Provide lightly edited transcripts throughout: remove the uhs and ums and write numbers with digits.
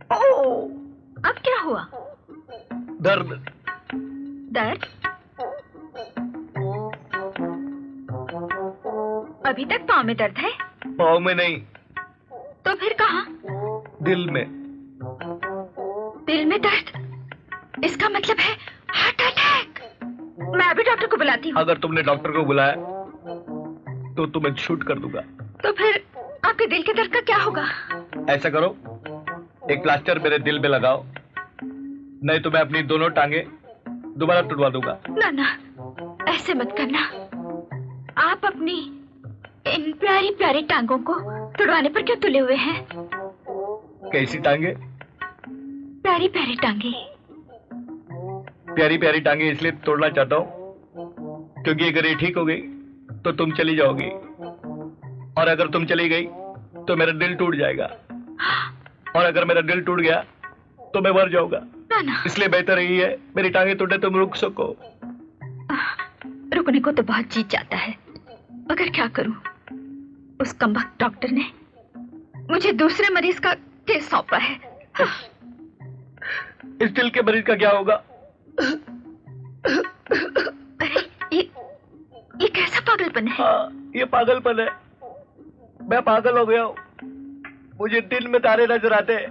ओह, अब क्या हुआ? दर्द। दर्द? अभी तक पाँव में दर्द है? पाँव में नहीं। तो फिर कहाँ? दिल में। दिल में दर्द? इसका मतलब है हार्ट अटैक। मैं अभी डॉक्टर को बुलाती हूँ। अगर तुमने डॉक्टर को बुलाया तो तुम्हें शूट कर दूंगा। तो फिर आपके दिल के दर्द का क्या होगा? ऐसा करो, एक प्लास्टर मेरे दिल में लगाओ, नहीं तो मैं अपनी दोनों टांगे दोबारा तुड़वा दूंगा। ना ना, ऐसे मत करना। आप अपनी इन प्यारी प्यारी टांगों को तुड़वाने पर क्यों तुले हुए हैं? कैसी टांगे? प्यारी प्यारी टांगे। प्यारी प्यारी टांगे इसलिए तोड़ना चाहता हूँ क्योंकि अगर ये ठीक हो गई तो तुम चली जाओगी, और अगर तुम चली गई तो मेरा दिल टूट जाएगा, और अगर मेरा दिल टूट गया तो मैं मर जाऊंगा। ना ना, इसलिए बेहतर यही है मेरी टांगे टूटे तुम रुक सको। रुकने को तो बहुत जी चाहता है, मगर क्या करूं? उस कमबख्त डॉक्टर ने मुझे दूसरे मरीज का केस सौंपा है। इस दिल के मरीज का क्या होगा? अरे ये कैसा पागलपन है? हाँ, ये पागलपन है। मैं पागल हो गया हूँ। मुझे दिन में तारे नजर आते हैं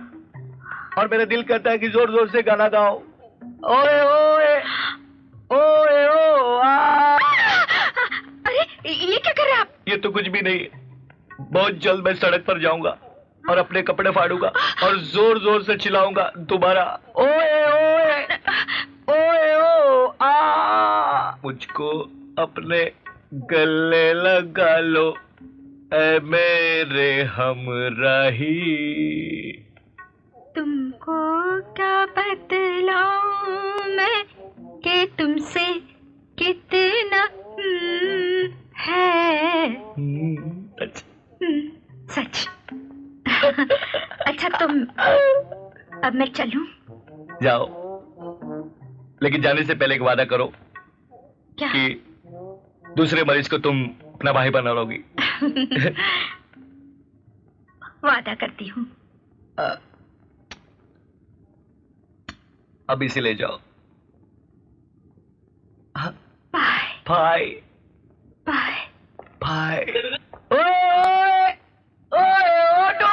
और मेरा दिल कहता है कि जोर जोर से गाना गाओ। ओए ओए ओए ओ आ। अरे ये क्या कर रहे हैं आप? ये तो कुछ भी नहीं है। बहुत जल्द मैं सड़क पर जाऊंगा और अपने कपड़े फाड़ूंगा और जोर जोर से चिल्लाऊंगा दोबारा, ओए ओए ओए ओ आ। मुझको अपने गले लगा लो ऐ मेरे हमराही। तुमको क्या बतलाऊं मैं कि तुमसे कितना है। सच। अच्छा तुम, अब मैं चलूं? जाओ, लेकिन जाने से पहले एक वादा करो। क्या? कि दूसरे मरीज को तुम अपना भाई बना लोगी। वादा करती हूँ। अब इसे ले जाओ। बाय भाई बाय भाई। ओए ओए ऑटो।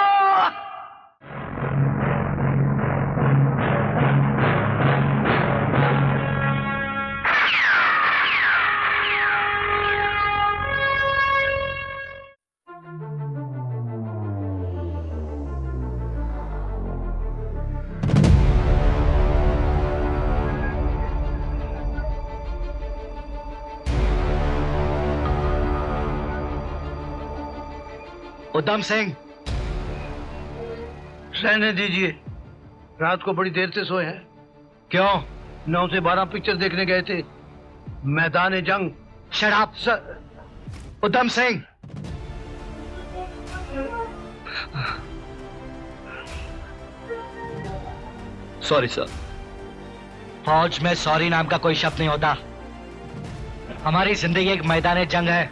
उधम सिंह, रहने दीजिए, रात को बड़ी देर से सोए हैं। क्यों? 9 से 12 पिक्चर देखने गए थे। मैदान जंग। शराब sir. Udham Singh, sorry sir. फौज में सॉरी नाम का कोई शब्द नहीं होता। हमारी जिंदगी एक मैदान जंग है।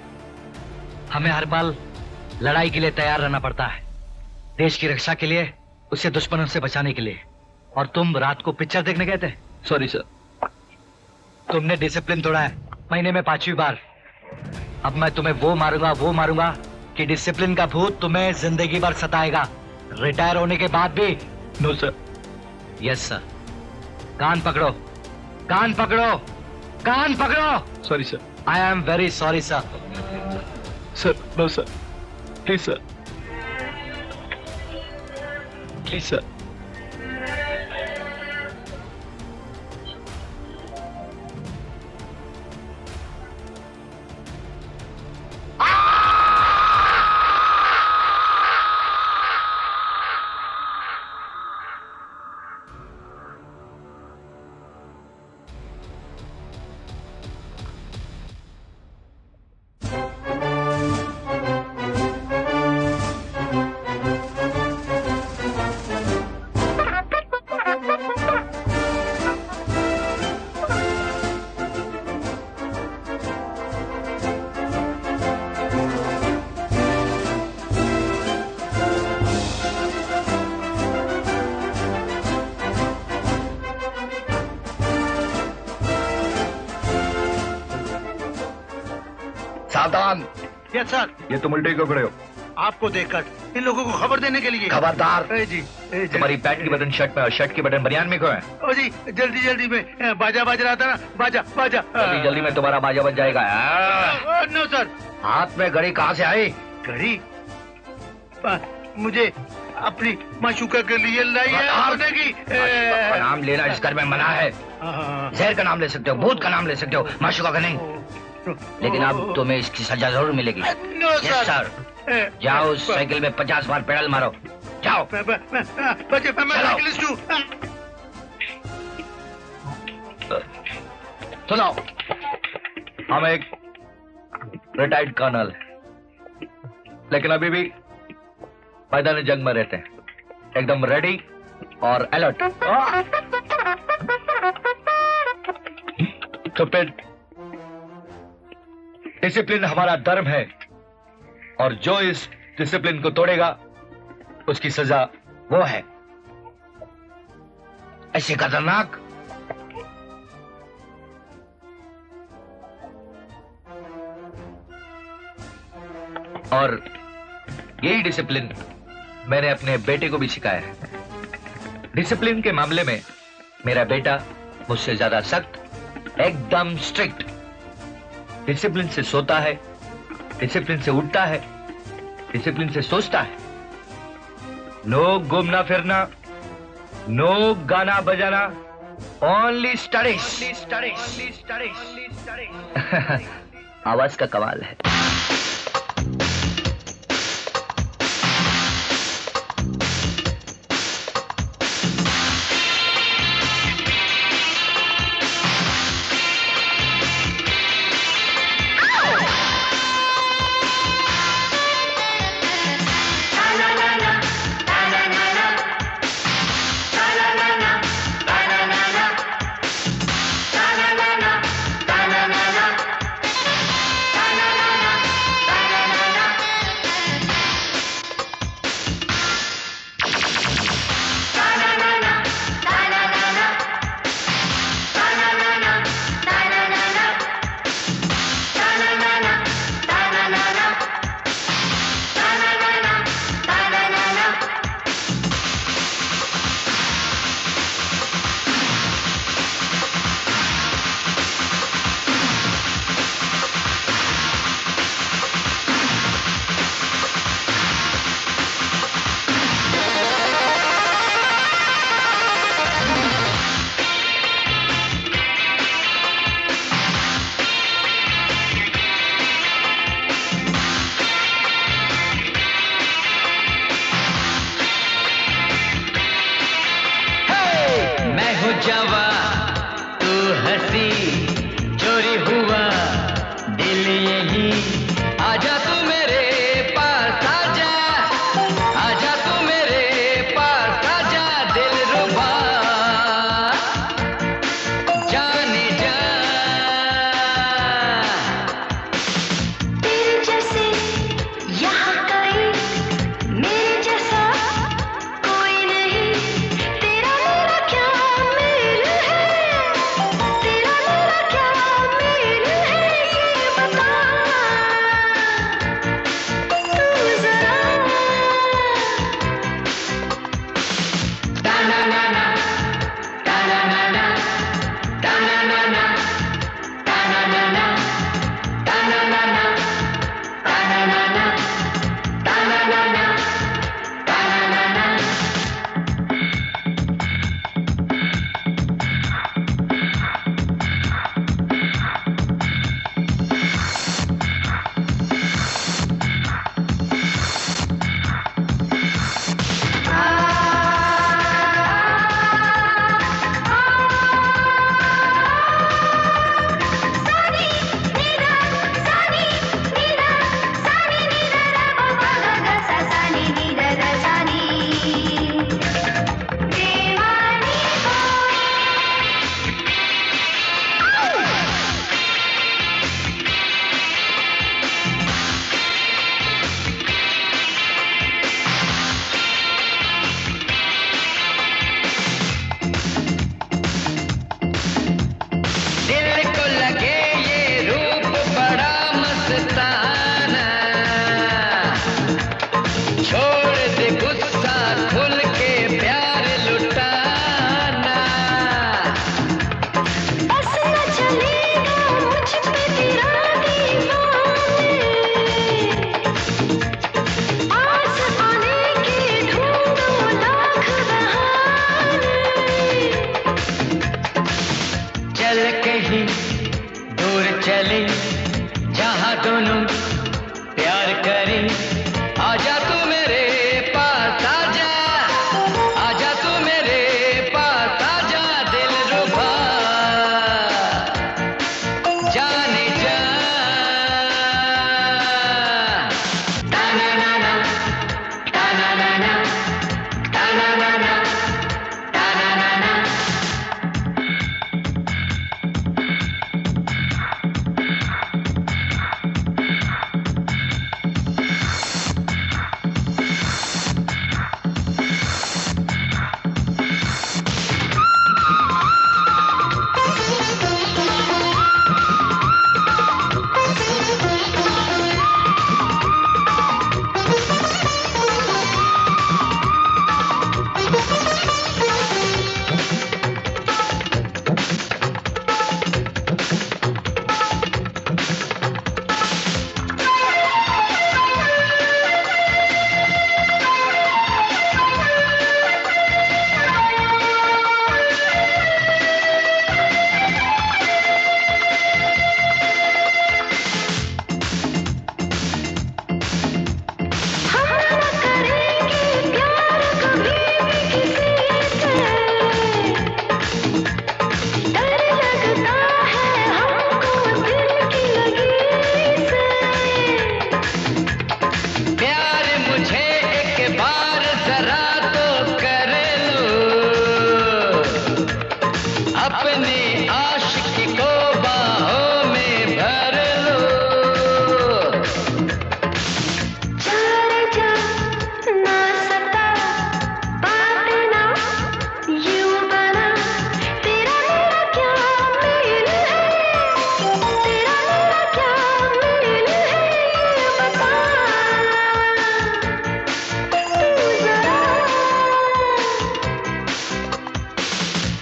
हमें हर पल लड़ाई के लिए तैयार रहना पड़ता है, देश की रक्षा के लिए, उसे दुश्मनों से बचाने के लिए। और तुम रात को पिक्चर देखने गए थे। Sorry sir. तुमने डिसिप्लिन तोड़ा है, महीने में 5वीं बार। अब मैं तुम्हें वो मारूंगा कि डिसिप्लिन का भूत तुम्हें जिंदगी भर सताएगा, रिटायर होने के बाद भी। No sir. Yes sir. कान पकड़ो, कान पकड़ो, कान पकड़ो। Sorry sir. I am very sorry sir. Sir no sir, please sir, please sir. सावधान। Yes sir. ये तुम उल्टे क्यों खड़े हो? आपको देखकर इन लोगों को खबर देने के लिए। खबरदार। ए जी, तुम्हारी पैंट की बटन शर्ट में और शर्ट की बटन बनियान में क्यों है? ओ जी, जल्दी जल्दी में बाजा बज रहा था ना, बाजा बाजा। जल्दी जल्दी में तुम्हारा बाजा बज जाएगा। No sir. हाथ में घड़ी कहाँ से आई? घड़ी मुझे अपनी माशूका के लिए लाई है होने की। का नाम लेना इस घर में मना है। जहर का नाम ले सकते हो, भूत का नाम ले सकते हो, माशूका का नहीं। लेकिन अब तुम्हें इसकी सजा जरूर मिलेगी। No yes sir. जाओ साइकिल में 50 बार पेडल मारो। जाओ। सुनो, हम एक रिटायर्ड कर्नल है, लेकिन अभी भी मैदान जंग में रहते हैं, एकदम रेडी और अलर्ट। तो फिर डिसिप्लिन हमारा धर्म है, और जो इस डिसिप्लिन को तोड़ेगा उसकी सजा वो है। ऐसे खतरनाक और यही डिसिप्लिन मैंने अपने बेटे को भी सिखाया है। डिसिप्लिन के मामले में मेरा बेटा मुझसे ज्यादा सख्त, एकदम स्ट्रिक्ट। डिसिप्लिन से सोता है, डिसिप्लिन से उठता है, डिसिप्लिन से सोचता है। नो घूमना फिरना, नो गाना बजाना, ओनली स्टडीज। आवाज का कमाल है।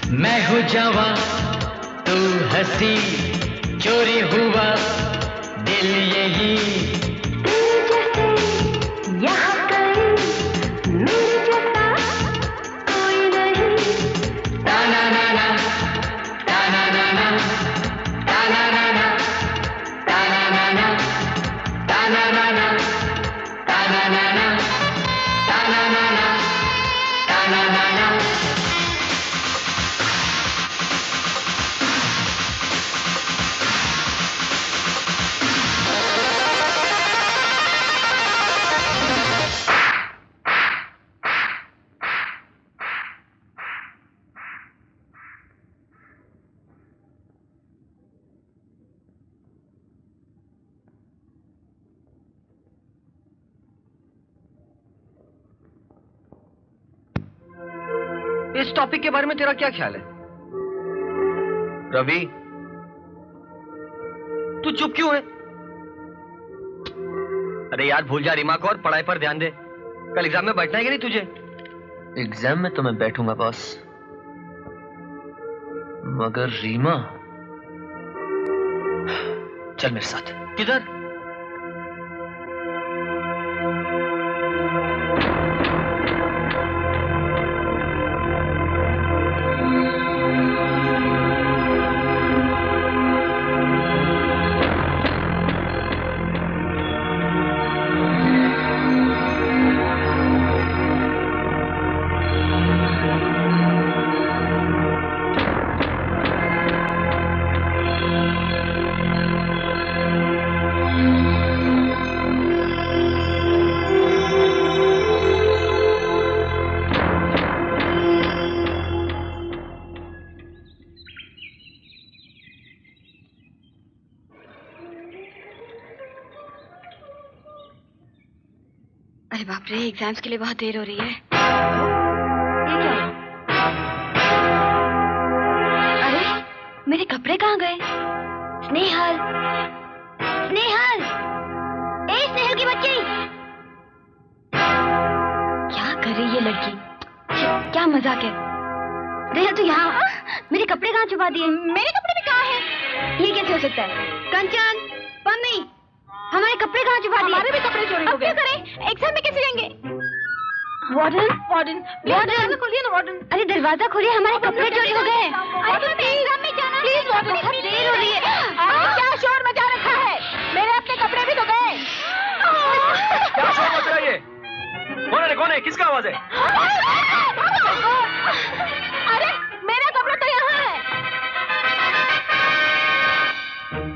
मैं हूँ जवां तू हंसी, चोरी हुआ दिल यही। यहाँ कहीं मेरे जैसा कोई नहीं। ताना नाना, ताना नाना, ताना नाना, ताना नाना, ताना नाना, ताना नाना, ताना नाना, ताना नाना। इस टॉपिक के बारे में तेरा क्या ख्याल है? रवि, तू चुप क्यों है? अरे यार भूल जा रीमा को और पढ़ाई पर ध्यान दे। कल एग्जाम में बैठना है कि नहीं तुझे? एग्जाम में तो मैं बैठूंगा बॉस, मगर रीमा। चल मेरे साथ। किधर? अरे बाप रे, एग्जाम्स के लिए बहुत देर हो रही है। ये क्या? अरे मेरे कपड़े कहाँ गए? स्नेहल, स्नेहल, ए स्नेहल की बच्ची, क्या कर रही है लड़की? क्या मजाक है? स्नेहल तू यहाँ, मेरे कपड़े कहाँ छुपा दिए? मेरे कपड़े भी कहाँ हैं? ये कैसे हो सकता है? कंचन, पन्नी, हमारे कपड़े कहाँ छुपा दिए? हमारे भी कपड़े चोरी हो गए। क्या करें? एग्जाम में कैसे लेंगे? वार्डन, वार्डन, दरवाजा खोलिए ना वार्डन। अरे दरवाजा खोलिए, हमारे कपड़े चोरी हो गए। अरे एग्जाम में जाना, प्लीज वार्डन, बहुत देर हो रही है। क्या शोर मचा रखा है? मेरे अपने कपड़े भी तो गए। क्या शोर मच रहा है ये? कौन है? कौन है? किसका आवाज है? अरे मेरा कपड़ा तो यहाँ है।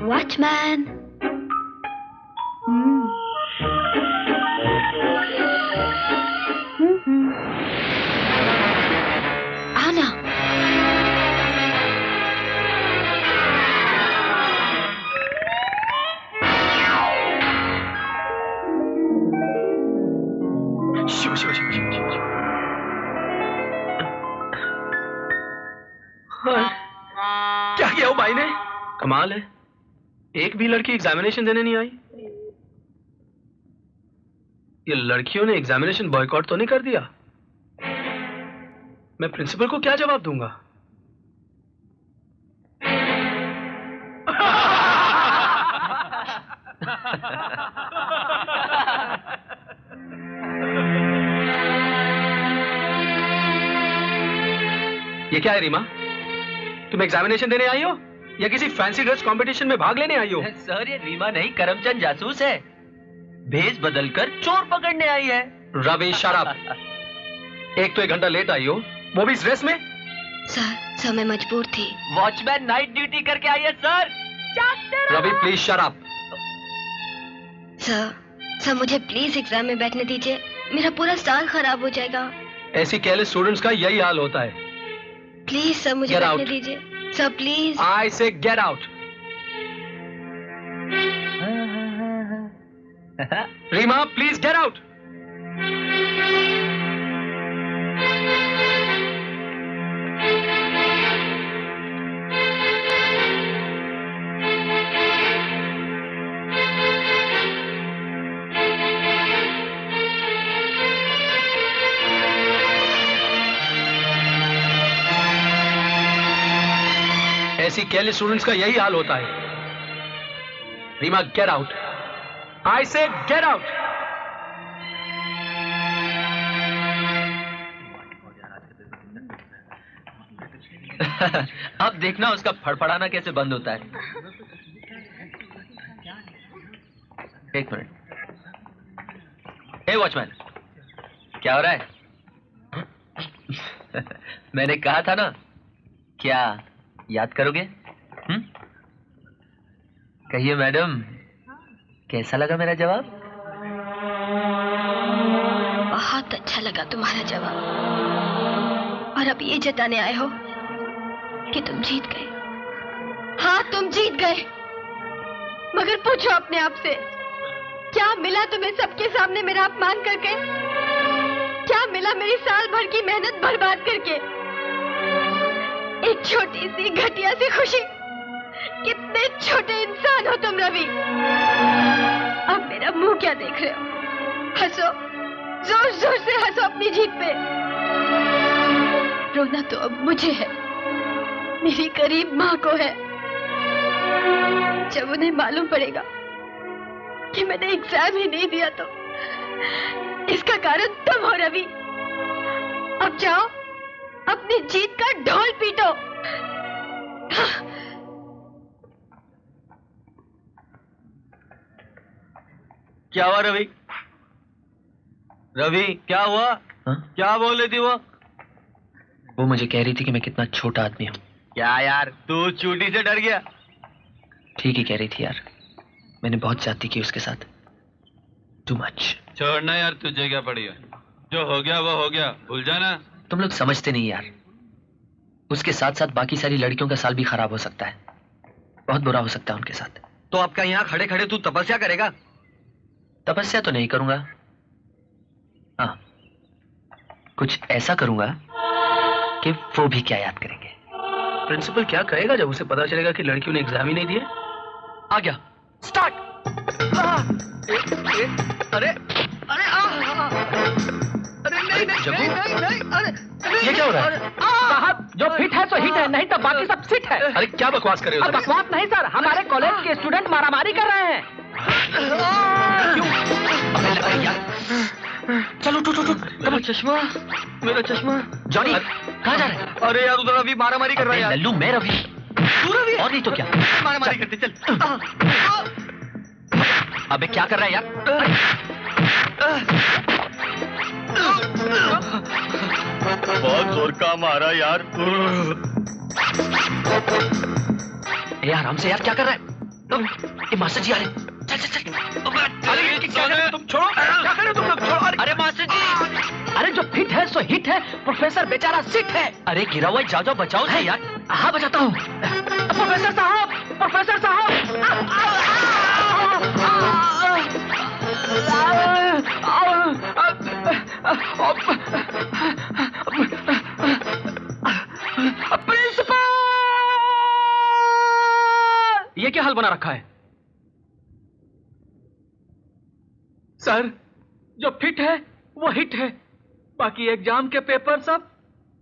वॉचमैन। आना। शिव शिव शिव शिव शिव शिव। क्या किया हो भाई ने? कमाल है, एक भी लड़की एग्जामिनेशन देने नहीं आई। ये लड़कियों ने एग्जामिनेशन बॉयकॉट तो नहीं कर दिया? मैं प्रिंसिपल को क्या जवाब दूंगा? ये क्या है रीमा? तुम एग्जामिनेशन देने आई हो या किसी फैंसी ड्रेस कंपटीशन में भाग लेने आई हो? सर ये रीमा नहीं, करमचंद जासूस है। भेष बदलकर चोर पकड़ने आई है। रवि शराब। एक तो 1 घंटा लेट आई हो, वो भी इस ड्रेस में। सर मैं मजबूर थी। वॉचमैन नाइट ड्यूटी करके आई है सर। रवि प्लीज शराब। सर मुझे प्लीज एग्जाम में बैठने दीजिए, मेरा पूरा साल खराब हो जाएगा। ऐसी केयरलेस स्टूडेंट्स का यही हाल होता है। प्लीज सर मुझे Get बैठने out. दीजिए sir, please. I say get out. Reema please get out. ऐसी केयरलेस स्टूडेंट्स का यही हाल होता है। Reema, get out. आई से गेट आउट। अब देखना उसका फड़फड़ाना कैसे बंद होता है। एक मिनट। ए वॉचमैन, क्या हो रहा है? मैंने कहा था ना, क्या याद करोगे? कहिए मैडम, कैसा लगा मेरा जवाब? बहुत अच्छा लगा तुम्हारा जवाब। और अब ये जताने आए हो कि तुम जीत गए। हाँ, तुम जीत गए। मगर पूछो अपने आप से, क्या मिला तुम्हें सबके सामने मेरा अपमान करके? क्या मिला मेरी साल भर की मेहनत बर्बाद करके? एक छोटी सी घटिया सी खुशी। कितने छोटे इंसान हो तुम रवि। अब मेरा मुंह क्या देख रहे हो? हंसो, जोर जोर से हंसो अपनी जीत पे। रोना तो अब मुझे है, मेरी करीब माँ को है। जब उन्हें मालूम पड़ेगा कि मैंने एग्जाम ही नहीं दिया तो इसका कारण तुम हो रवि। अब जाओ, अपनी जीत का ढोल पीटो। क्या हुआ रवि? रवि, क्या हुआ? हा? क्या बोल रही थी वो मुझे कह रही थी कि मैं कितना छोटा आदमी हूँ। क्या यार, तू चूटी से डर गया? ठीक ही कह रही थी यार, मैंने बहुत ज्यादती की उसके साथ। Too much. छोड़ना यार, तुझे क्या पड़ी है? जो हो गया वो हो गया, भूल जाना। तुम लोग समझते नहीं यार, उसके साथ साथ बाकी सारी लड़कियों का साल भी खराब हो सकता है। बहुत बुरा हो सकता है उनके साथ। तो अब क्या यहाँ खड़े खड़े तू तपस्या करेगा? तपस्या तो नहीं करूंगा, हाँ कुछ ऐसा करूंगा कि वो भी क्या याद करेंगे। प्रिंसिपल क्या कहेगा जब उसे पता चलेगा कि लड़कियों ने एग्जाम ही नहीं दिए? आ गया, स्टार्ट। अरे अरे अरे नहीं नहीं नहीं नहीं, अरे ये क्या हो रहा है? साहब, जो फिट है तो हिट है, नहीं तो बाकी सब फिट है। अरे क्या बकवास कर रहे हो? बकवास नहीं सर, हमारे कॉलेज के स्टूडेंट मारामारी कर रहे हैं। चलो उठ उठ उठ। मेरा चश्मा, मेरा चश्मा। जॉनी, कहाँ जा रहे हैं? अरे यार, उधर अभी मारामारी कर रहा है यार। लल्लू, मैं रवि। तू रवि? और नहीं तो क्या, मारामारी करते चल। अबे क्या कर रहा है यार? बहुत जोर का मारा यार। यार हमसे यार क्या कर रहा है? ये मास्टर जी आ रहे हैं। चल चल चल। अरे ये क्या कर रहे हो तुम? छोड़ो, क्या कर रहे हो तुम लोग? छोड़ो। अरे मास्टर जी, अरे जो फिट है सो हिट है, प्रोफेसर बेचारा सिट है। अरे गिरा हुआ है, जाओ जाओ बचाओ उसे यार। हाँ बचाता हूँ। प्रोफेसर साहब, प्रोफेसर साहब। प्रिंसिपल! ये क्या हाल बना रखा है? सर, जो फिट है वो हिट है, बाकी एग्जाम के पेपर सब।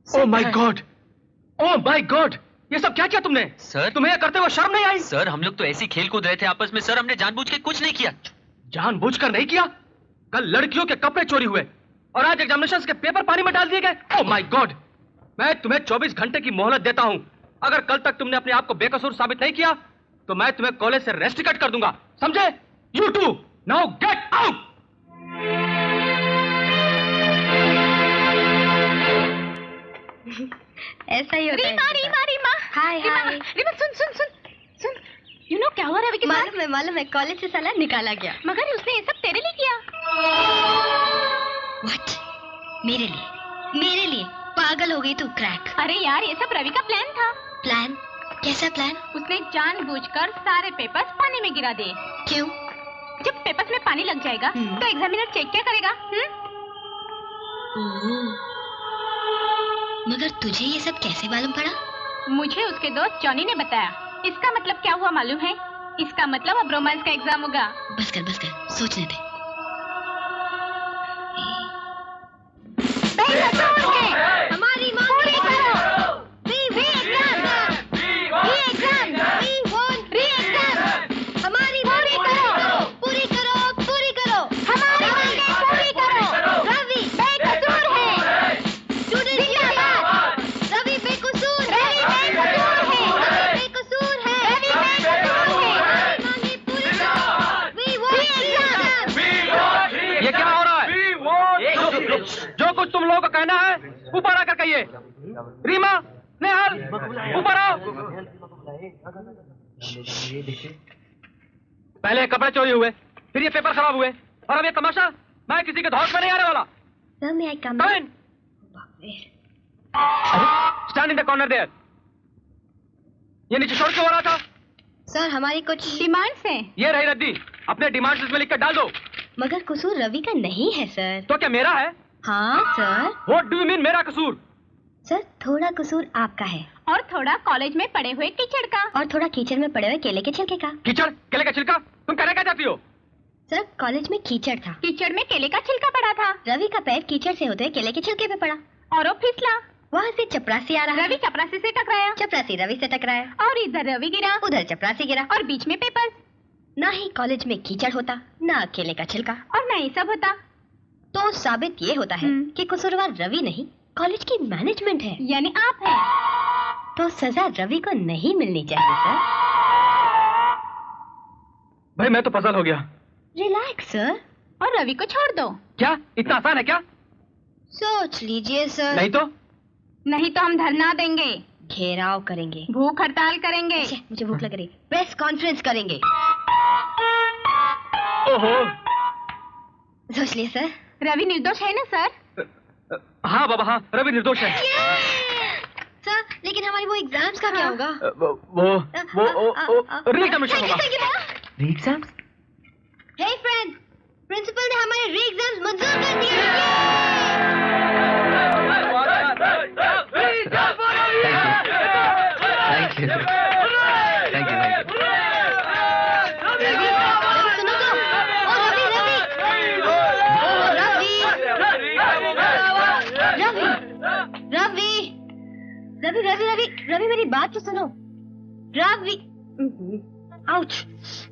Oh my God, oh my God, ये सब क्या किया तुमने? सर, तुम्हें करते हुए शर्म नहीं आई? सर हम लोग तो ऐसी खेल कूद रहे थे आपस में। सर हमने जानबूझ के कुछ नहीं किया। जानबूझकर नहीं किया? कल लड़कियों के कपड़े चोरी हुए और आज एग्जामिनेशंस के पेपर पानी में डाल दिए गए। ओह माय गॉड, मैं तुम्हें 24 घंटे की मोहलत देता हूं। अगर कल तक तुमने अपने आप को बेकसूर साबित नहीं किया तो मैं तुम्हें कॉलेज से रेस्ट्रिकेट कर दूंगा, समझे? You two now get out. ऐसा ही होता है। Reema Reema Reema hi hi. रीमा सुन सुन सुन सुन, यू नो क्या हुआ रवि के साथ? मालूम है, कॉलेज से साला निकाला गया। मगर उसने ये सब तेरे लिए किया। व्हाट? मेरे लिए? मेरे लिए? पागल हो गई तू क्रैक। अरे यार, ये सब रवि का प्लान था। प्लान? कैसा प्लान? उसने जानबूझकर सारे पेपर्स पानी में गिरा दिए। क्यों? जब पेपर्स में पानी लग जाएगा तो एग्जामिनर चेक क्या करेगा? मगर तुझे ये सब कैसे मालूम पड़ा? मुझे उसके दोस्त जॉनी ने बताया। इसका मतलब क्या हुआ मालूम है? इसका मतलब अब रोमांस का एग्जाम होगा। बस कर, सोचने दे। हमारी मांग कहिए। रीमा, नेहाल, ऊपर आओ। पहले कपड़े चोरी हुए, फिर ये पेपर खराब हुए, और अब ये तमाशा। मैं किसी के धौंस में नहीं आने वाला। सर मैं come stand in the corner there. ये नीचे शोर क्यों हो रहा था? सर हमारी कुछ डिमांड्स हैं। ये रही रद्दी, अपने डिमांड्स इसमें लिख कर डाल दो। मगर कसूर रवि का नहीं है सर। तो क्या मेरा है? हाँ sir. What do you mean मेरा कसूर? सर थोड़ा कसूर आपका है और थोड़ा कॉलेज में पड़े हुए कीचड़ का। और थोड़ा कीचड़ में पड़े हुए केले के छिलके का। कीचड़, केले का छिलका? तुम कहना क्या चाहती हो? सर कॉलेज में कीचड़ था, कीचड़ में केले का छिलका पड़ा था, रवि का पैर कीचड़ से होते हुए केले के छिलके पे पड़ा और वो फिसला। वहाँ से चपरासी आ रहा रवि चपरासी से टकराया, चपरासी रवि से टकराया, और इधर रवि गिरा, उधर चपरासी गिरा, और बीच में पेपर्स। ना ही कॉलेज में कीचड़ होता, ना केले का छिलका, और नहीं सब होता। तो साबित ये होता है कि कसूरवार रवि नहीं कॉलेज की मैनेजमेंट है। यानी आप हैं। तो सजा रवि को नहीं मिलनी चाहिए सर। भाई मैं तो पजल हो गया। Relax sir. और रवि को छोड़ दो। क्या इतना आसान है क्या? सोच लीजिए सर। नहीं तो? नहीं तो हम धरना देंगे, घेराव करेंगे, भूख हड़ताल करेंगे। मुझे भूख लग रही, प्रेस कॉन्फ्रेंस करेंगे। ओहो। सोच लिए सर। रवि निर्दोष है ना सर? हाँ बाबा हाँ, रवि निर्दोष है। सर लेकिन हमारी वो एग्जाम्स का क्या होगा? वो री-एग्जामिनेशन होगा। री-एग्जाम्स? हे फ्रेंड्स, प्रिंसिपल ने हमारे री-एग्जाम्स मंजूर कर दिए। Thank you. Thank you. सुनो तो, ओ रवि रवि मेरी बात तो सुनो। रवि, आउच।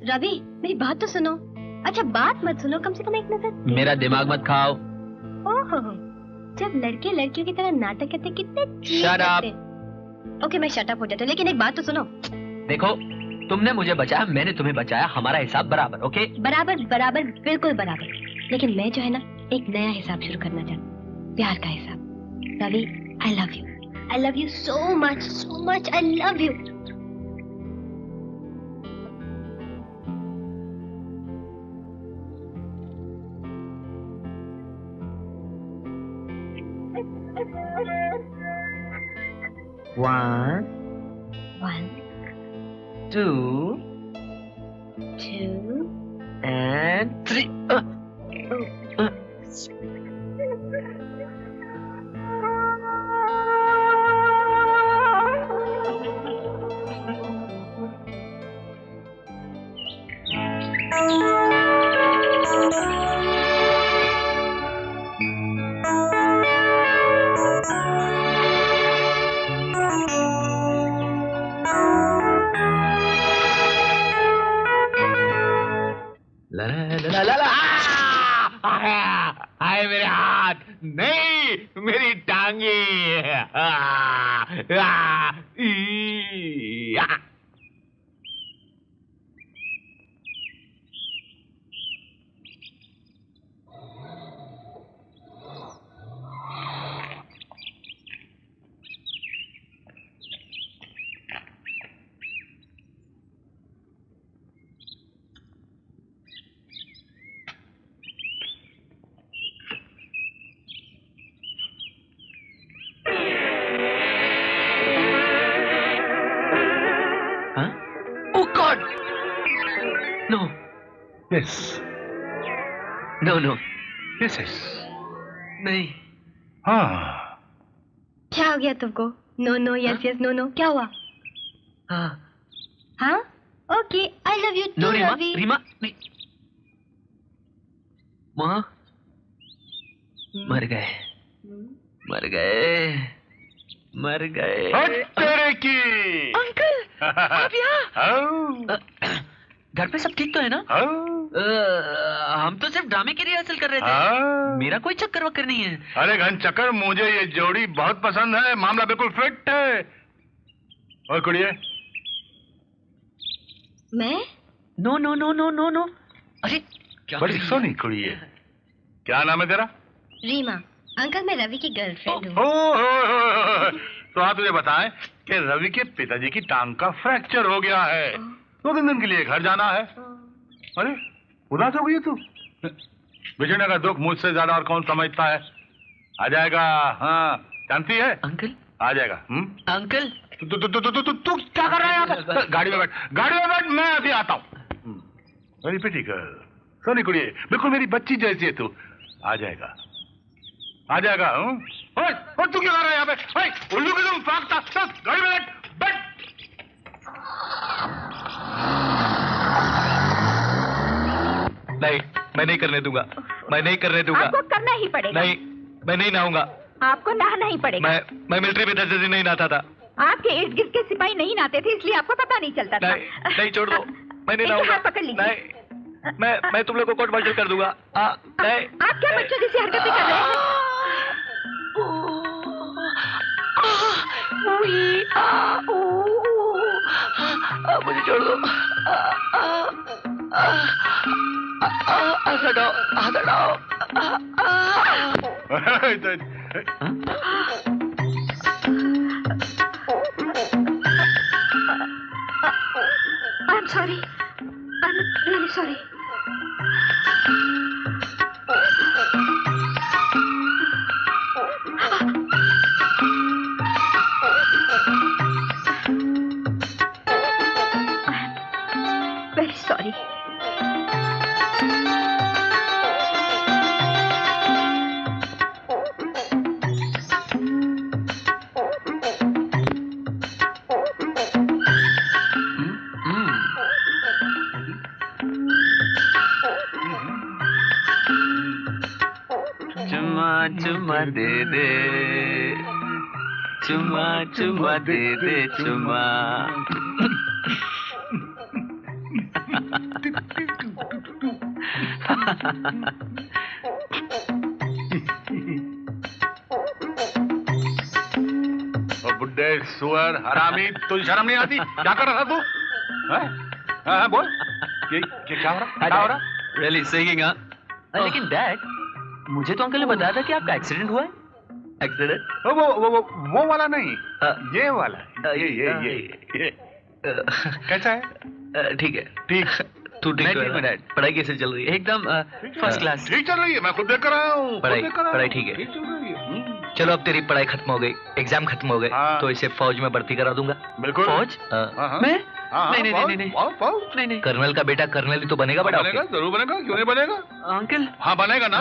रवि मेरी बात तो सुनो। अच्छा बात मत सुनो, कम से कम एक नजर। मेरा दिमाग मत खाओ। ओहो, जब लड़के लड़कियों की तरह नाटक करते कितने Shut up. ओके मैं शट अप हो जाता हूँ, लेकिन एक बात तो सुनो। देखो तुमने मुझे बचाया, मैंने तुम्हें बचाया, हमारा हिसाब बराबर। ओके बराबर बराबर बिल्कुल बराबर। लेकिन मैं जो है ना एक नया हिसाब शुरू करना चाहती हूँ, प्यार का हिसाब। Ravi I love you so much I love you. One, 2 two, and 3 ला ला ला ला हाय मेरे हाथ नहीं, मेरी टांगे। Oh God! No, Yes, no. yes. नहीं। हाँ। क्या हो गया तुमको? नो यस नो क्या हुआ? हाँ okay I love you no too Reema, Ravi. Reema नहीं। माँ मर गए। हट तेरे की। अंकल आप यहाँ? हाँ, घर पे सब ठीक तो है ना? हाँ, हम तो सिर्फ ड्रामे की रिहर्सल कर रहे थे। हाँ। मेरा कोई चक्कर वक्कर नहीं है। अरे घन चक्कर, मुझे ये जोड़ी बहुत पसंद है, मामला बिल्कुल फिट है। और कुड़िए? मैं नो। अरे क्या बड़ी सोनी कुड़ी है। क्या नाम है तेरा? रीमा अंकल मैं रवि की गर्लफ्रेंड हूँ। तो आप मुझे बताएं कि रवि के पिताजी की टांग का फ्रैक्चर हो गया है, 2-3 दिन के लिए घर जाना है। अरे उदास हो गई है तू? बिछड़ने का दुख मुझसे ज्यादा और कौन समझता है। आ जाएगा, हाँ जानती है अंकल आ जाएगा। अंकल तू क्या कर रहा है यहाँ पर? गाड़ी में बैठ, गाड़ी में बैठ, मैं अभी आता हूँ। वेरी प्रिटी गर्ल, सोनी कुड़ी, बिल्कुल मेरी बच्ची जैसी है तू। आ जाएगा, आ जाएगा। और तू क्या कर रहा है यहाँ पे? उल्लू की तुम फाकता, चल गाड़ी में बैठ, बैठ। नहीं, मैं नहीं करने दूंगा, मैं नहीं करने दूंगा। आपको करना ही पड़ेगा। नहीं, मैं नहीं नहाऊंगा। आपको नहाना ही पड़ेगा। मैं मिलिट्री में 10 दिन नहीं नहाता था। आपके इर्द गिर्द के सिपाही नहीं नहाते थे, इसलिए आपको पता नहीं चलता था। नहीं छोड़ दो, मैं नहीं नहाऊंगा। हाथ पकड़ लीजिए। नहीं, मैं तुम लोग को कोर्ट मार्शल कर दूंगा। नहीं। आप क्या बच्चों जैसी हरकतें कर रहे हैं? मुझे छोड़ दो। हाथ हटाओ, हाथ हटाओ। I'm sorry. I'm really sorry. Very sorry. चुम्मा दे दे, चुम्मा चुम्मा दे दे, चुम्मा। बुड्ढे सुअर हरामी, तुझे शर्म नहीं आती? क्या कर रहा था तू? बोल, क्या हो रहा? Really singing, हाँ? लेकिन डैड, मुझे तो अंकल ने बताया था कि आपका एक्सीडेंट हुआ है। एक्सीडेंट? वो वाला नहीं, ये वाला। ये कैसा है? ठीक है। ठीक। तू ठीक है डैड? पढ़ाई कैसे चल रही है? एकदम फर्स्ट क्लास। ठीक चल रही है, मैं खुद देख कर आया हूँ। पढ़ाई ठीक है। ठीक चल रही है। चलो अब तेरी पढ़ाई खत्म हो गई, एग्जाम खत्म हो गए, हाँ। तो इसे फौज में भर्ती करा दूंगा। बिल्कुल। फौज? मैं? नहीं। कर्नल का बेटा कर्नल ही तो बनेगा बेटा। बनेगा, जरूर बनेगा, क्यों नहीं बनेगा? अंकल। हाँ बनेगा ना।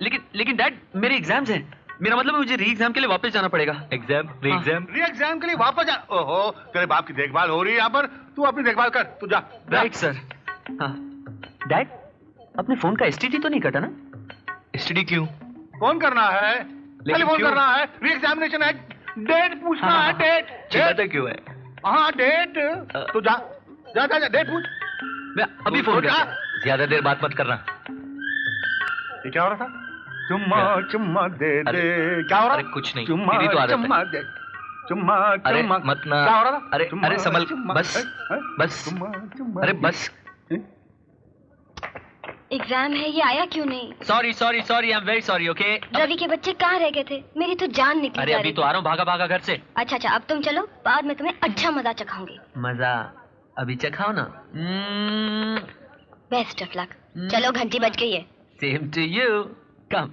लेकिन डैड, मेरे एग्जाम्स हैं। मेरा मतलब मुझे री एग्जाम के लिए वापस जाना पड़ेगा। एग्जाम री एग्जाम के लिए वापस जा। ओहो, तेरे बाप की देखभाल हो रही है यहाँ पर, तू अपनी देखभाल कर, तू जा। Right sir. हाँ डैड, अपने फोन का एसटीडी तो नहीं कटा ना? एसटीडी क्यों? फोन करना है, टेलीफोन करना है, री एग्जामिनेशन है, डेट पूछना है, डेट क्यों है? हाँ डेट। तू जा, डेट पूछ। मैं अभी फोन करता हूँ। ज्यादा देर बात मत करना। ये क्या हो रहा था? चुम्मा दे दे। क्या हो रहा? अरे कुछ नहीं, चुम्मा मेरी तो आदत है। चुम्मा अरे मत ना। क्या हो रहा था? अरे संभल, बस। अरे बस। एग्जाम है, ये आया क्यों नहीं? Sorry, I am very sorry. Okay. Ravi के बच्चे कहाँ रह गए थे? मेरी तो जान निकली। अरे अभी तो आ रहा हूँ, भागा घर से। अच्छा, अब तुम चलो, बाद में तुम्हें अच्छा मजा चखाऊंगी। मजा अभी चखाओ ना। Best of luck. चलो, घंटी बज गई है। Same to you. Come.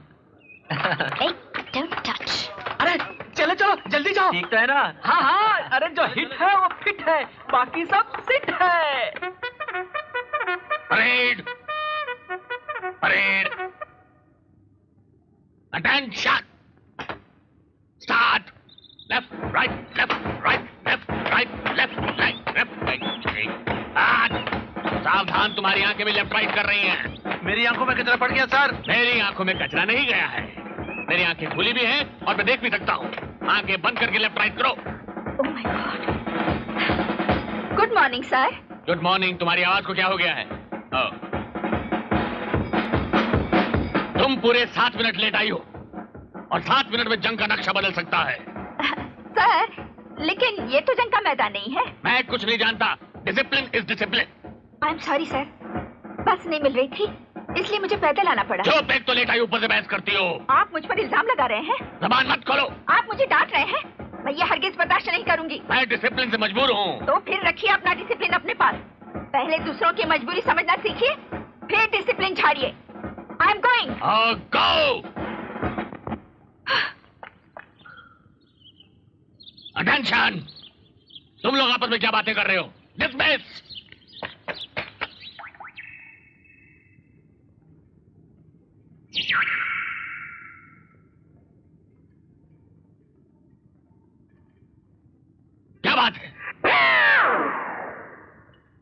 Don't touch. अरे चलो जल्दी जाओ। ठीक तो है ना? हाँ, अरे जो हिट है वो फिट है, बाकी सब सिट है। Parade attention, start. Left right, left right, left right, left right, left right. सावधान, तुम्हारी आंखें भी लेफ्ट राइट कर रही हैं। मेरी आंखों में कचरा पड़ गया सर। मेरी आंखों में कचरा नहीं गया है, मेरी आंखें खुली भी हैं और मैं देख भी सकता हूँ। आंखें बंद करके लेफ्ट राइट करो। Oh my God. Good morning sir. Good morning. तुम्हारी आवाज को क्या हो गया है? तुम पूरे 7 मिनट लेट आई हो और 7 मिनट में जंग का नक्शा बदल सकता है। सर, लेकिन ये तो जंग का मैदान नहीं है। मैं कुछ नहीं जानता। Discipline is discipline. I am sorry sir, बस नहीं मिल रही थी, इसलिए मुझे पैदल आना पड़ा। जो बैग तो लेट आई, ऊपर से बहस करती हो। आप मुझ पर इल्जाम लगा रहे हैं। जबान मत खोलो। आप मुझे डांट रहे हैं। मैं ये हरगिज बर्दाश्त नहीं करूंगी। मैं डिसिप्लिन से मजबूर हूँ। तो फिर रखिए अपना डिसिप्लिन अपने पास। पहले दूसरों की मजबूरी समझना सीखिए, फिर डिसिप्लिन झाड़िए। I am going. Go. Attention, तुम लोग आपस में क्या बातें कर रहे हो? डिसमिस। क्या बात है?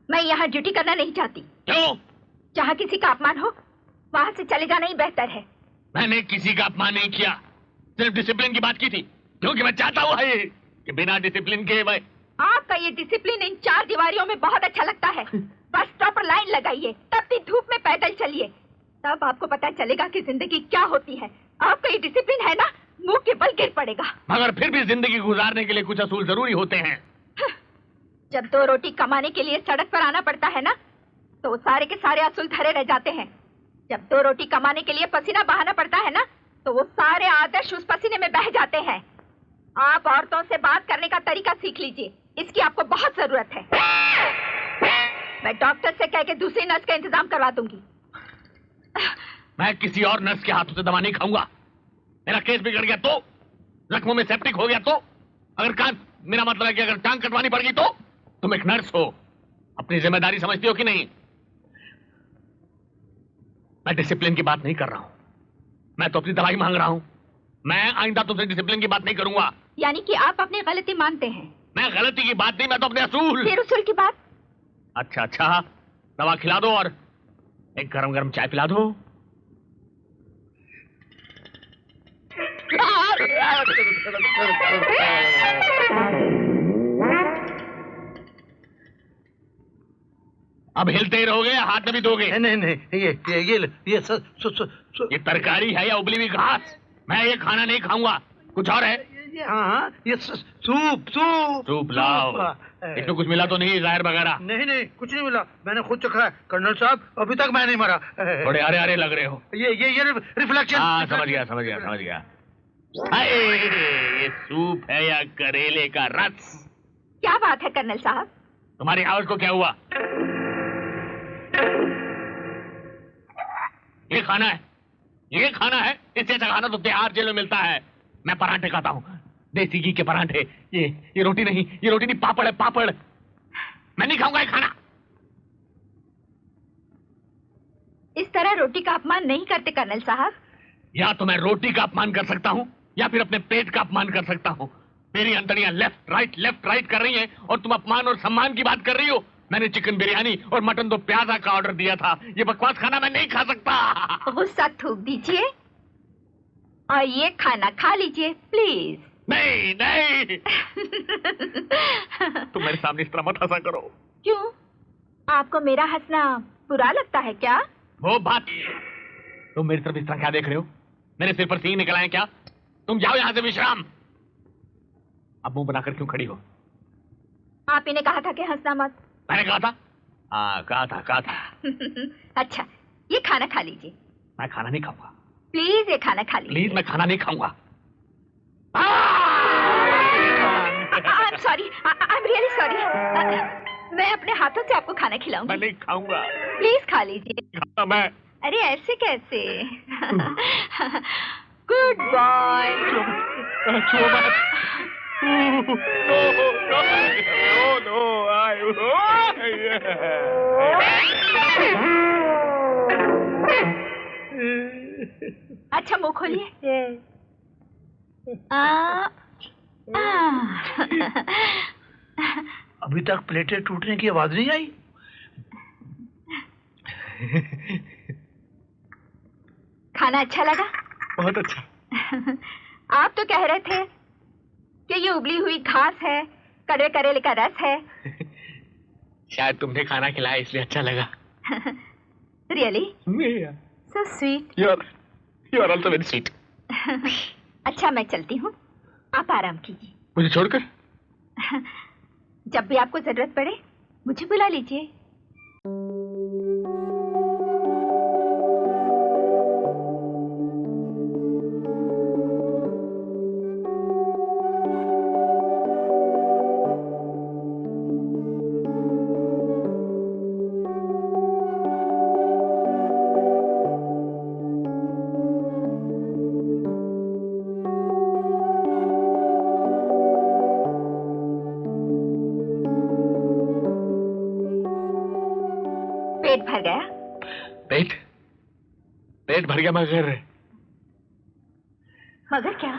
मैं यहाँ ड्यूटी करना नहीं चाहती। क्यों? जहाँ किसी का अपमान हो वहाँ से चले जाना ही बेहतर है। मैंने किसी का अपमान नहीं किया, सिर्फ डिसिप्लिन की बात की थी, क्योंकि मैं चाहता हूँ कि बिना डिसिप्लिन के मैं। आपका ये डिसिप्लिन इन चार दीवारियों में बहुत अच्छा लगता है। बस प्रॉपर लाइन लगाइए, तपती धूप में पैदल चलिए, तब आपको पता चलेगा कि जिंदगी क्या होती है। आपका ये डिसिप्लिन है ना, मुंह के बल गिर पड़ेगा। मगर फिर भी जिंदगी गुजारने के लिए कुछ असूल जरूरी होते हैं। जब 2 रोटी कमाने के लिए सड़क पर आना पड़ता है ना, तो सारे के सारे असूल धरे रह जाते हैं। जब 2 रोटी कमाने के लिए पसीना बहाना पड़ता है ना, तो वो सारे आदर्श उस पसीने में बह जाते हैं। आप औरतों से बात करने का तरीका सीख लीजिए, इसकी आपको बहुत जरूरत है। मैं डॉक्टर से कह के दूसरी नर्स का इंतजाम करवा दूंगी। मैं किसी और नर्स के हाथों से दवा नहीं खाऊंगा। मेरा केस बिगड़ गया तो, जख्मों में सेप्टिक हो गया तो, अगर कान, मेरा मतलब है कि अगर टांग कटवानी पड़ गई तो। तुम एक नर्स हो, अपनी जिम्मेदारी समझती हो कि नहीं? मैं डिसिप्लिन की बात नहीं कर रहा हूं, मैं तो अपनी दवाई मांग रहा हूं। मैं आइंदा तुमसे डिसिप्लिन की बात नहीं करूंगा। यानी कि आप अपनी गलती मानते हैं? मैं गलती की बात नहीं, मैं तो अपने असूल। फिर उसूल की बात? अच्छा अच्छा, दवा खिला दो और एक गरम गरम चाय पिला दो। अब हिलते ही रहोगे या हाथ में भी दोगे? नहीं नहीं, ये तरकारी है या उबली हुई घास? मैं ये खाना नहीं खाऊंगा। कुछ और है? हाँ, ये सूप सूप सूप लाओ। इसमें कुछ मिला तो नहीं, जहर वगैरह? नहीं कुछ नहीं मिला, मैंने खुद चखा है कर्नल साहब, अभी तक मैं नहीं मरा। थोड़े हरे हरे लग रहे हो। ये रिफ्लेक्शन। हाँ समझ गया। हाय, ये सूप है या करेले का रस? क्या बात है कर्नल साहब? तुम्हारी आवाज को क्या हुआ? ये खाना है। इससे अच्छा खाना तो तिहाड़ जेल में मिलता है। मैं पराठे खाता हूँ, देसी घी के पराठे। ये रोटी नहीं, पापड़ है, पापड़। मैं नहीं खाऊंगा ये खाना। इस तरह रोटी का अपमान नहीं करते कर्नल साहब। या तो मैं रोटी का अपमान कर सकता हूँ या फिर अपने पेट का अपमान कर सकता हूँ। मेरी अंतड़ियां लेफ्ट राइट कर रही हैं और तुम अपमान और सम्मान की बात कर रही हो। मैंने चिकन बिरयानी और मटन दो प्याजा का ऑर्डर दिया था। ये बकवास खाना मैं नहीं खा सकता। गुस्सा थूक दीजिए और ये खाना खा लीजिए प्लीज। नहीं तुम मेरे सामने इस तरह मत हंसा करो। क्यों? आपको मेरा हंसना बुरा लगता है क्या? वो बात, तुम मेरी तरफ इस तरह क्या देख रहे हो? मेरे सिर पर सींग निकल आए क्या? तुम जाओ यहां से विश्राम। अब मुंह बनाकर क्यों खड़ी हो? आप ही ने कहा था कि हंसना मत। मैंने कहा था? हाँ कहा था। अच्छा, ये खाना खा लीजिए। मैं खाना नहीं खाऊंगा। प्लीज ये खाना खा लीजिए। प्लीज, मैं खाना नहीं खाऊंगा। I'm sorry, I'm really sorry। मैं अपने हाथों से आपको खाना खिलाऊंगी। मैं नहीं खाऊंगा। प्लीज खा लीजिए। खाता मैं। अरे ऐसे कैसे? Good boy. अच्छा मुंह खोलिए। अभी तक प्लेटें टूटने की आवाज नहीं आई। खाना अच्छा लगा? बहुत अच्छा। आप तो कह रहे थे कि ये उबली हुई घास है, कड़वे करेले का रस है। शायद तुमने खाना खिलाया इसलिए अच्छा लगा। Really? Yeah. So sweet. You're also very sweet. अच्छा मैं चलती हूँ, आप आराम कीजिए। मुझे छोड़कर? जब भी आपको जरूरत पड़े मुझे बुला लीजिए। पेट भर गया? पेट पेट भर गया मगर क्या?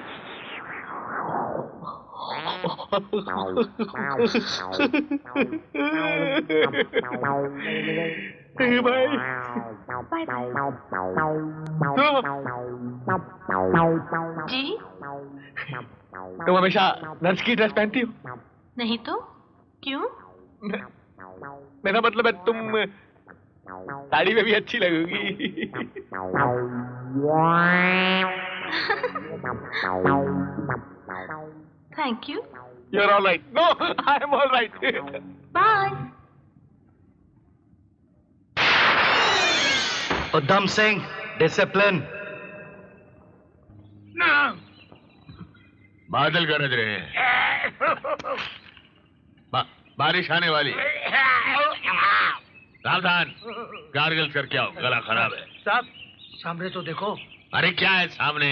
भाई बाय जी। तुम हमेशा नर्स की ड्रेस पहनती हो? नहीं तो क्यों? मेरा मतलब है तुम साड़ी में भी अच्छी लगोगी। Thank you. You're all right. No, I'm all right. Bye. Uddham Singh, discipline. बादल गरज रहे हैं। बारिश आने वाली है। सावधान, गार्गल करके आओ, गला खराब है। साहब सामने तो देखो। अरे क्या है सामने?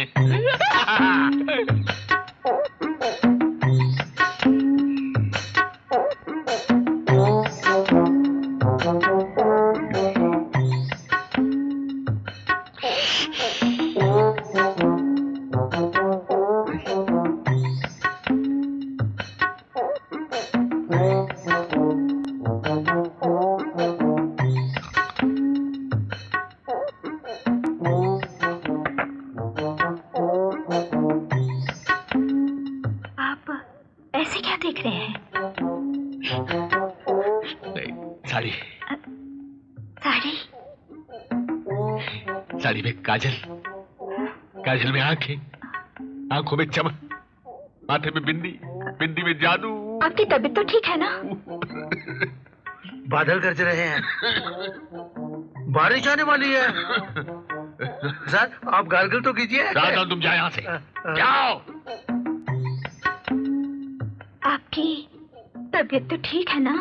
साड़ी में काजल, काजल में आंखें, आंखों में चमक, माथे में बिंदी, बिंदी में जादू। आपकी तबीयत तो ठीक है ना? बादल गरज रहे हैं, बारिश आने वाली है। सर आप गार्गल तो कीजिए। सावधान, तुम जाओ यहाँ से, जाओ। आपकी तबीयत तो ठीक है ना?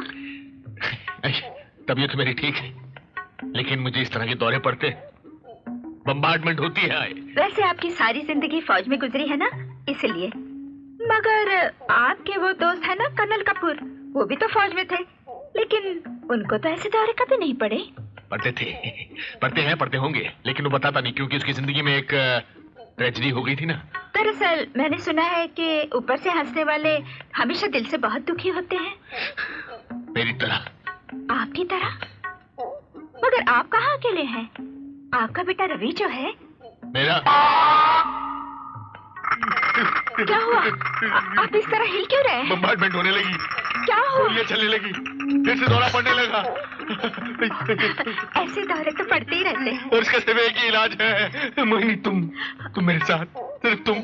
तबीयत तो मेरी ठीक है, लेकिन मुझे इस तरह के दौरे पड़ते, बम्बार्डमेंट होती है। वैसे आपकी सारी जिंदगी फौज में गुजरी है ना, इसलिए। मगर आपके वो दोस्त है ना कर्नल कपूर, वो भी तो फौज में थे, लेकिन उनको तो ऐसे दौरे कभी नहीं पड़े। पढ़ते थे, पढ़ते हैं, पढ़ते होंगे, लेकिन वो बताता नहीं, क्योंकि उसकी जिंदगी में एक ट्रेजेडी हो गई थी ना। दरअसल मैंने सुना है कि ऊपर से हंसने वाले हमेशा दिल से बहुत दुखी होते हैं। मेरी तरह। आपकी तरह? मगर आप कहाँ अकेले हैं? आपका बेटा रवि जो है। मेरा क्या हुआ? आप इस तरह हिल क्यों रहे हैं? बम्बार्डमेंट होने लगी। क्या हुआ? गोलियां चलने लगी, फिर से दौरा पड़ने लगा। ऐसे दौरे तो पड़ते ही रहते हैं। और इसका सिर्फ एक ही इलाज है, मोहिनी, तुम मेरे साथ, सिर्फ तुम।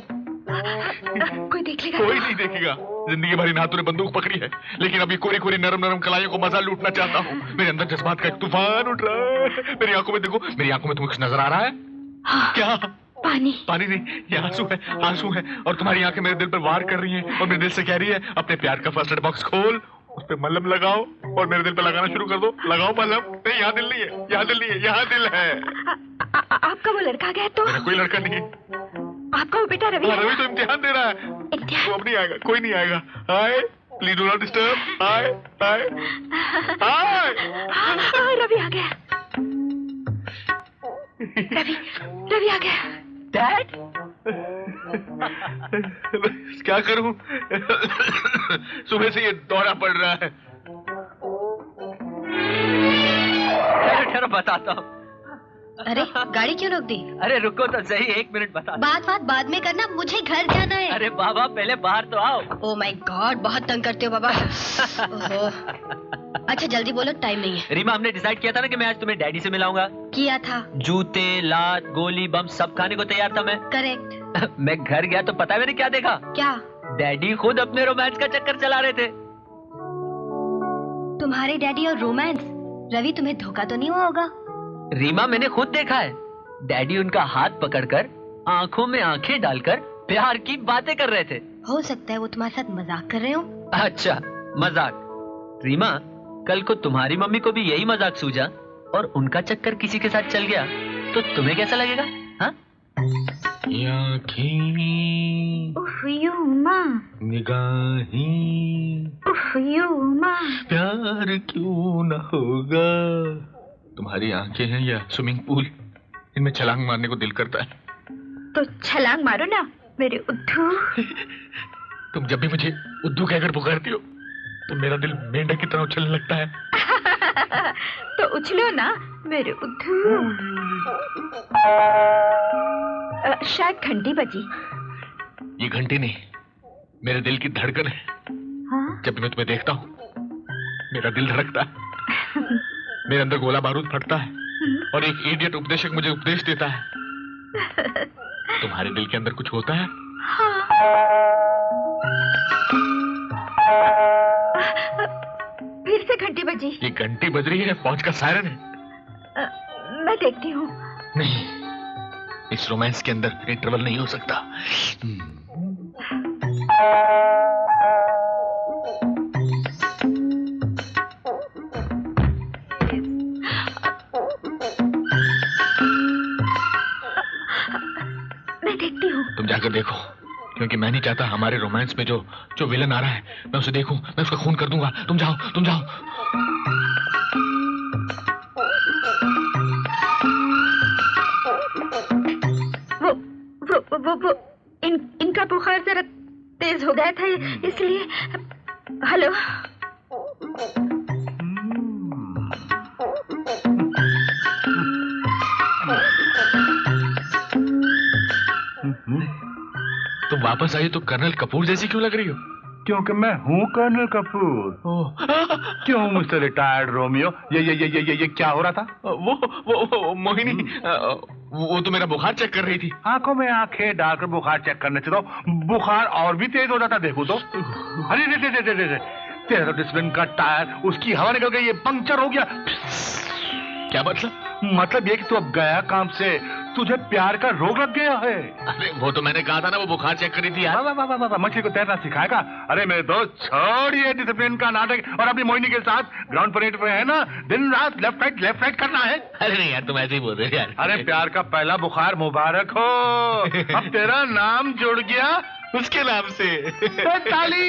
कोई देख लेगा? कोई नहीं देखेगा। जिंदगी भरी हाथों ने बंदूक पकड़ी है, लेकिन अभी कोरी कोरी नरम नरम कलाइयों को मजा लूटना चाहता हूँ। मेरे अंदर जज्बात का एक तूफान उठ रहा है। मेरी आंखों में देखो, मेरी आंखों में तुम्हें कुछ नजर आ रहा है? हाँ, क्या? पानी। पानी नहीं, ये आंसू है, आंसू है। और तुम्हारी आंखें मेरे दिल पर वार कर रही हैं, और मेरे दिल से कह रही है, अपने प्यार का फर्स्ट एड बॉक्स खोल, उस पे मलहम लगाओ और मेरे दिल पे लगाना शुरू कर दो। लगाओ मलहम। नहीं, यहाँ दिल नहीं है, यहाँ दिल नहीं है, यहाँ दिल है। आपका वो लड़का गया तो? मेरा कोई लड़का नहीं है। आपका वो बेटा रवि? रवि तो इम्तिहान दे रहा है। इम्तिहान? वो अब नहीं आएगा, कोई नहीं आएगा। हाय, प्लीज डू नॉट डिस्टर्ब। हाय हाय हाय। हाँ, रवि आ गया। रवि आ गया। डैड क्या करूं? सुबह से ये दौरा पड़ रहा है। ठहरो बताता हूँ। अरे गाड़ी क्यों रोक दी? अरे रुको तो सही, 1 मिनट बता। बात बाद में करना, मुझे घर जाना है। अरे बाबा पहले बाहर तो आओ। ओह माय गॉड, बहुत तंग करते हो बाबा। ओहो। अच्छा जल्दी बोलो, टाइम नहीं है। रीमा, हमने डिसाइड किया था ना कि मैं आज तुम्हें डैडी से मिलाऊंगा। किया था। जूते, लात, गोली, बम सब खाने को तैयार था मैं। करेक्ट। मैं घर गया तो पता है मैंने क्या देखा? क्या? डैडी खुद अपने रोमांस का चक्कर चला रहे थे। तुम्हारे डैडी और रोमांस? रवि तुम्हें धोखा तो नहीं हुआ होगा? रीमा, मैंने खुद देखा है, डैडी उनका हाथ पकड़कर आंखों में आंखें डालकर प्यार की बातें कर रहे थे। हो सकता है वो तुम्हारे साथ मजाक कर रहे हो। अच्छा मजाक? रीमा, कल को तुम्हारी मम्मी को भी यही मजाक सूझा और उनका चक्कर किसी के साथ चल गया तो तुम्हें कैसा लगेगा? हाँ? निगाहें, प्यार प्यार क्यों न होगा तुम्हारी आंखें हैं या स्विमिंग पूल, इनमें छलांग मारने को दिल करता है। तो छलांग मारो ना मेरे उद्धू। तुम जब भी मुझे उद्धू कहकर पुकारती हो तो मेरा दिल मेंढक की तरह उछलने लगता है। तो उछलो ना मेरे उद्धू। शायद घंटी बजी। ये घंटी नहीं, मेरे दिल की धड़कन है। हाँ? जब भी मैं तुम्हें देखता हूँ मेरा दिल धड़कता है, मेरे अंदर गोला बारूद फटता है और एक इडियट उपदेशक मुझे उपदेश देता है। तुम्हारे दिल के अंदर कुछ होता है? हाँ। फिर से घंटी बजी। ये घंटी बज रही है, फौज का सायरन है। मैं देखती हूँ। नहीं, इस रोमांस के अंदर इंटरवल नहीं हो सकता। मैं देखती हूँ। तुम जाकर देखो, क्योंकि मैं नहीं चाहता हमारे रोमांस में जो विलन आ रहा है मैं उसे देखूं, मैं उसका खून कर दूंगा। तुम जाओ, तुम जाओ। वो इनका बुखार जरा तेज हो गया था इसलिए। हेलो। तुम वापस आई तो कर्नल कपूर जैसी क्यों लग रही हो? क्योंकि मैं हूँ कर्नल कपूर। क्यों मिस्टर रिटायर्ड रोमियो? ये क्या हो रहा था? वो मोहिनी, वो तो मेरा बुखार चेक कर रही थी। आंखों में आंखें डालकर बुखार चेक करने से तो बुखार और भी तेज हो जाता। देखो तो, अरे रे, तेरा तो डिसिप्लिन का टायर, उसकी हवा निकल गई, ये पंक्चर हो गया। क्या मतलब? मतलब ये कि तू अब गया काम से, तुझे प्यार का रोग लग गया है। अरे वो तो मैंने कहा था ना, वो बुखार चेक कर रही थी यार। वाह, मछली को तैरना सिखाएगा? अरे मेरे दोस्त, छोड़िए डिसिप्लिन का नाटक और अपनी मोहिनी के साथ ग्राउंड परेड पे है ना, दिन रात लेफ्ट राइट करना है। अरे नहीं यार, तुम ऐसे ही बोल रहे हो यार। अरे प्यार का पहला बुखार मुबारक हो। अब तेरा नाम जुड़ गया उसके नाम से। ताली।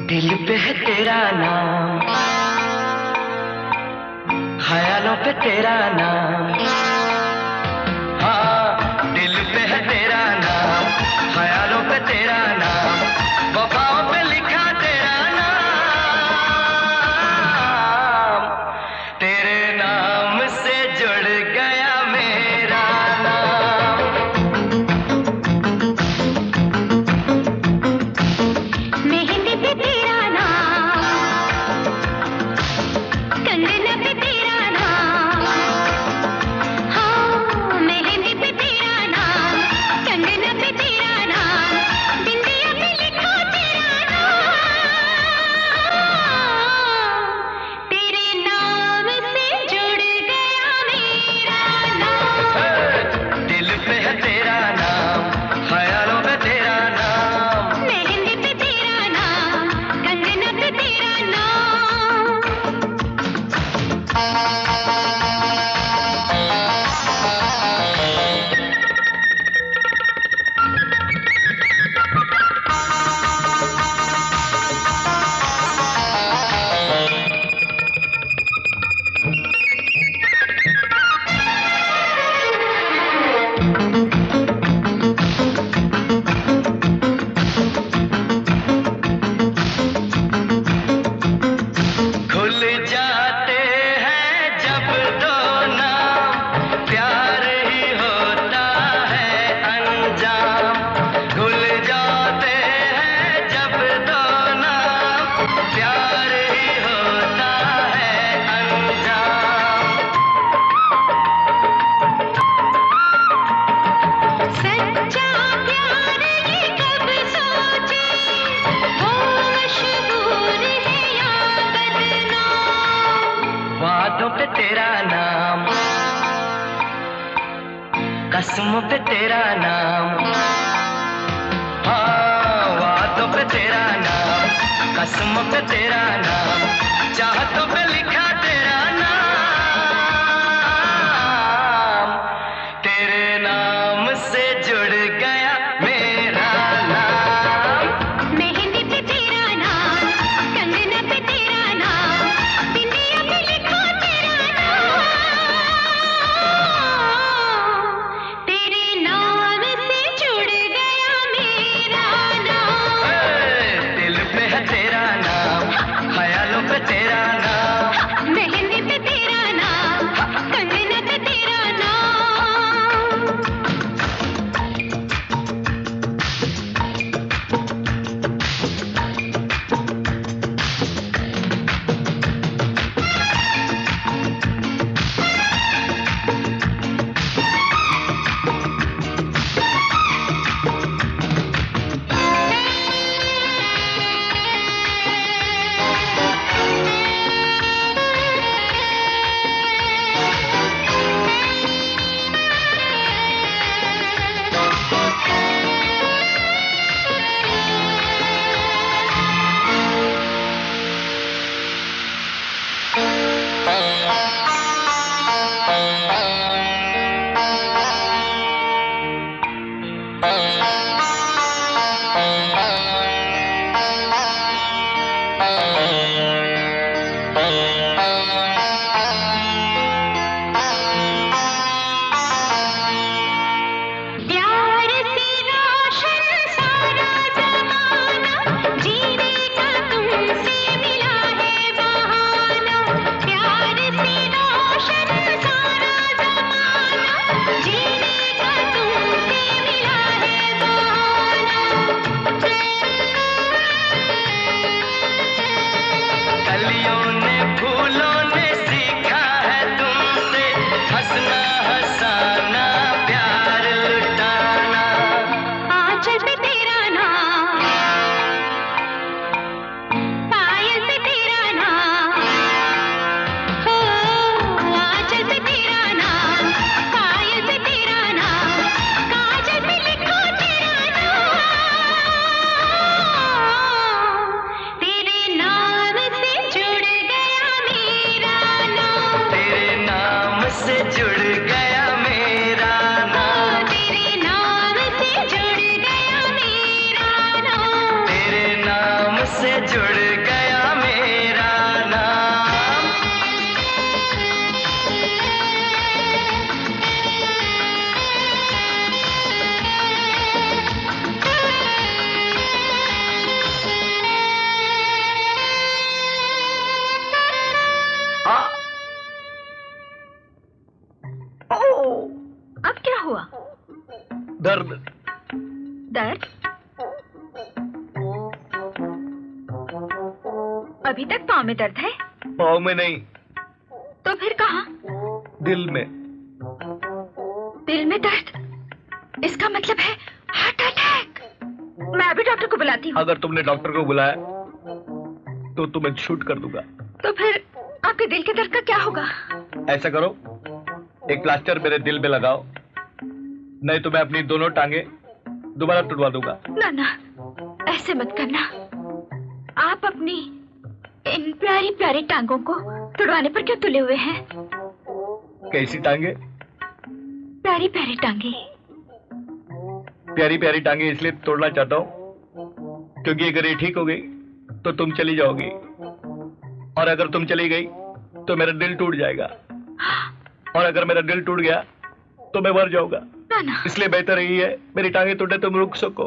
दिल पे है तेरा नाम, ख्यालों पे तेरा नाम। हाँ, दिल पे है तेरा नाम, ख्यालों पे तेरा नाम, वफाओं पे लिखा तेरा नाम। तेरे नाम से जुड़ गया मेरा नाम। मेहंदी पे तेरा नाम, कंगन पे तेरा नाम, कसमों पे तेरा नाम, हाँ वादों पे तेरा नाम, कसमों पे तेरा नाम, चाहतों पे लिखा तेरा नाम, तेरे नाम से जुड़ गया मेरा नाम। मेहंदी पे तेरा नाम, कंगना पे तेरा नाम, बिंदिया पे लिखा तेरा नाम, तेरे नाम से जुड़ गया मेरा नाम। दिल पे है तेरा नाम, ख्यालों पे तेरा नाम, मेहंदी पे तेरा नाम, कंगना पे तेरा नाम। प्यार से रोशन सारा जमाना, जीने का तुमसे मिला है बहाना। प्यार से रोशन सारा जमाना, जीने का तुमसे मिला है बहाना। कलियों ने फूलों ने सीखा है तुमसे, हंसना हंसाना प्यार लुटाना। आंचल पे तेरा नाम, पायल पे तेरा नाम, हो आंचल पे तेरा नाम, पायल पे तेरा नाम, काजल पे लिखो तेरा नाम, तेरे नाम से जुड़ गया मेरा नाम। तेरे नाम से जुड़ गया मेरा नाम, तेरे नाम से जुड़ गया मेरा नाम। तेरे नाम से जुड़ गया मेरा नाम। अब क्या हुआ? दर्द। दर्द? अभी तक पाँव में दर्द है? पाँव में नहीं, तो फिर कहाँ? दिल में। दिल में दर्द? इसका मतलब है हार्ट अटैक। मैं अभी डॉक्टर को बुलाती हूँ। अगर तुमने डॉक्टर को बुलाया तो तुम्हें शूट कर दूंगा। तो फिर आपके दिल के दर्द का क्या होगा? ऐसा करो, एक प्लास्टर मेरे दिल पे लगाओ, नहीं तो मैं अपनी दोनों टांगे दोबारा तुड़वा दूंगा। ना ना, ऐसे मत करना। आप अपनी इन प्यारी प्यारी टांगों को तुड़वाने पर क्यों तुले हुए हैं? कैसी टांगे? प्यारी प्यारी टांगे। प्यारी प्यारी टांगे इसलिए तोड़ना चाहता हूँ क्योंकि अगर ये ठीक हो गई तो तुम चली जाओगी, और अगर तुम चली गई तो मेरा दिल टूट जाएगा, और अगर मेरा दिल टूट गया तो मैं मर जाऊंगा। ना ना, इसलिए बेहतर यही है मेरी टांगे टूटे तुम रुक सको।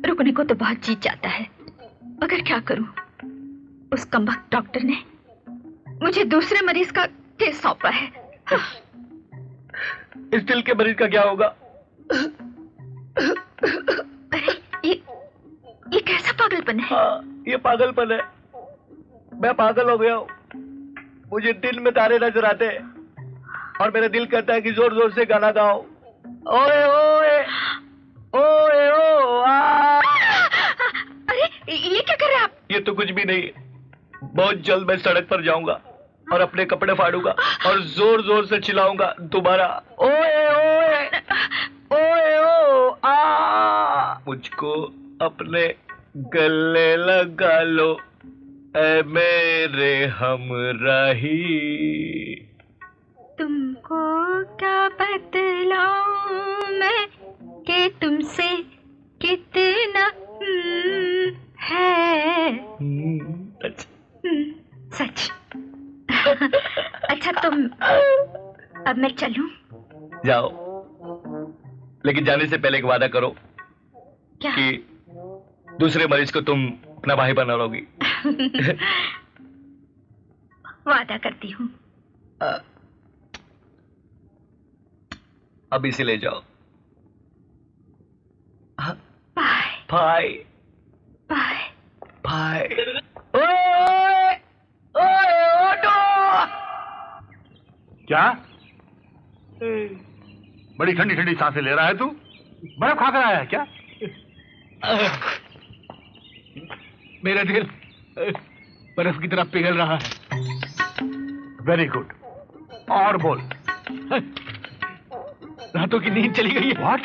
रुकने को तो बहुत जी चाहता है, मगर क्या करूं? उस कमबख्त डॉक्टर ने मुझे दूसरे मरीज का केस सौंपा है। इस दिल के मरीज का क्या होगा? अरे ये कैसा पागलपन है? हाँ, ये पागलपन है। मैं पागल हो गया हूँ। मुझे दिन में तारे नजर आते हैं और मेरा दिल कहता है कि जोर जोर से गाना गाओ। ओए ओए ओए ओ आ। अरे ये क्या कर रहे हैं आप? ये तो कुछ भी नहीं। बहुत जल्द मैं सड़क पर जाऊंगा और अपने कपड़े फाड़ूंगा और जोर जोर से चिल्लाऊंगा दोबारा, ओए मुझको अपने गले लगा लो ऐ मेरे हमराही। तुमको क्या बतलाऊं मैं कि तुमसे कितना है सच। अच्छा तुम अब मैं चलूं? जाओ, लेकिन जाने से पहले एक वादा करो क्या? कि दूसरे मरीज को तुम अपना भाई बना लोगी। वादा करती हूँ। अब इसे ले जाओ। बाय भाई बाय भाई। ओए ओए ऑटो। क्या? बड़ी ठंडी ठंडी सांसें ले रहा है तू? बर्फ खा कर आया है क्या? मेरा दिल बर्फ की तरह पिघल रहा है। वेरी गुड, और बोल। रातों की नींद चली गई है। व्हाट?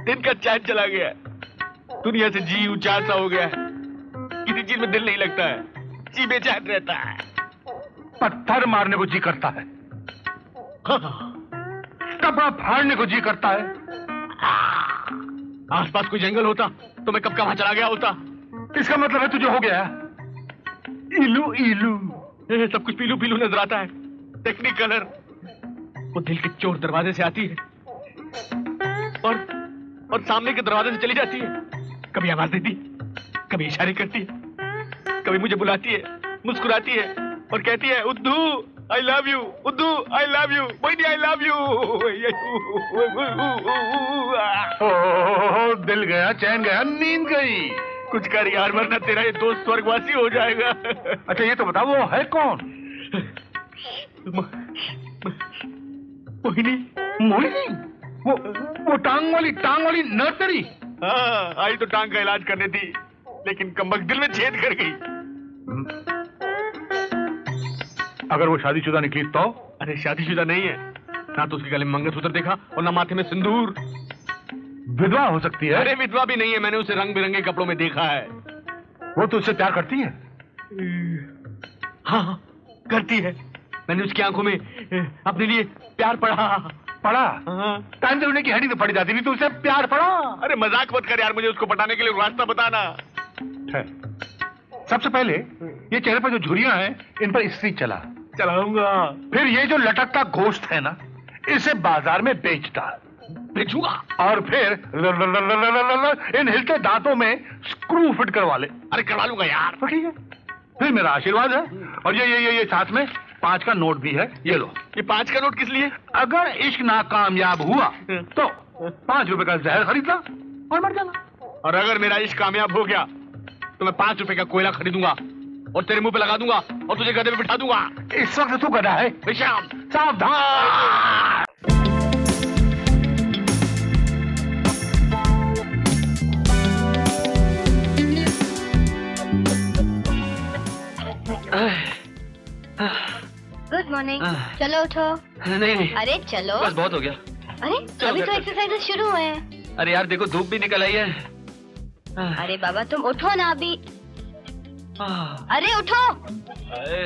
दिन का चैन चला गया है। दुनिया से जी ऊंचा सा हो गया है। किसी चीज में दिल नहीं लगता है, जी बेचैन रहता है। पत्थर मारने को जी करता है, कपड़ा फाड़ने को जी करता है। आसपास कोई जंगल होता तो मैं कब का वहां चला गया होता। इसका मतलब है तुझे हो गया इलू इलू। सब कुछ पीलू पीलू नजर आता है। टेक्निक कलर वो दिल के चोर दरवाजे से आती है और सामने के दरवाजे से चली जाती है। कभी आवाज देती है, कभी इशारे करती है, कभी मुझे बुलाती है, मुस्कुराती है और कहती है Uddu I love you, Uddu I love you, Mohini I love you. Oh, दिल गया, चैन गया, नींद गई। कुछ कर यार, वरना तेरा ये दोस्त स्वर्गवासी हो जाएगा। अच्छा ये तो बता, वो है कौन? मोहिनी। मोहिनी? वो टांग वाली नर्सरी? हाँ, आई तो टांग का इलाज करने थी, लेकिन कमबख्त दिल में छेद कर गई। अगर वो शादीशुदा निकली तो? अरे शादीशुदा नहीं है, ना तो उसके गले में मंगलसूत्र देखा और ना माथे में सिंदूर। विधवा हो सकती है? अरे विधवा भी नहीं है, मैंने उसे रंग बिरंगे कपड़ों में देखा है। वो तो उससे प्यार करती है? हाँ करती है। मैंने उसकी आंखों में अपने लिए प्यार पढ़ा। टाइम से उन्हें की हड्डी तो पड़ जाती थी, तो उसे प्यार पड़ा। अरे मजाक मत कर यार, मुझे उसको पटाने के लिए रास्ता बताना है। सबसे पहले ये चेहरे पर जो झुर्रियां हैं, इन पर इस्त्री चलाऊंगा। फिर ये जो लटकता गोश्त है ना, इसे बाजार में बेच डाल। बेचूंगा। और फिर इन हिलते दांतों में स्क्रू फिट करवा ले। अरे करवा लूंगा यार। तो ठीक है, फिर मेरा आशीर्वाद है। और ये साथ में 5 का नोट भी है, ये लो। ये 5 का नोट किस लिए? अगर इश्क नाकामयाब हुआ तो 5 रुपए का जहर खरीदना और मर जाना। और अगर मेरा इश्क कामयाब हो गया तो मैं 5 रुपए का कोयला खरीदूंगा और तेरे मुंह पे लगा दूंगा और तुझे गधे पे बिठा दूंगा। इस वक्त तू गधा है विशाम, सावधान। Good morning. चलो उठो। नहीं अरे चलो। बस बहुत हो गया। अरे अभी तो एक्सरसाइजेस शुरू हुए हैं। अरे यार देखो, धूप भी निकल आई है। अरे बाबा तुम उठो ना अभी। अरे उठो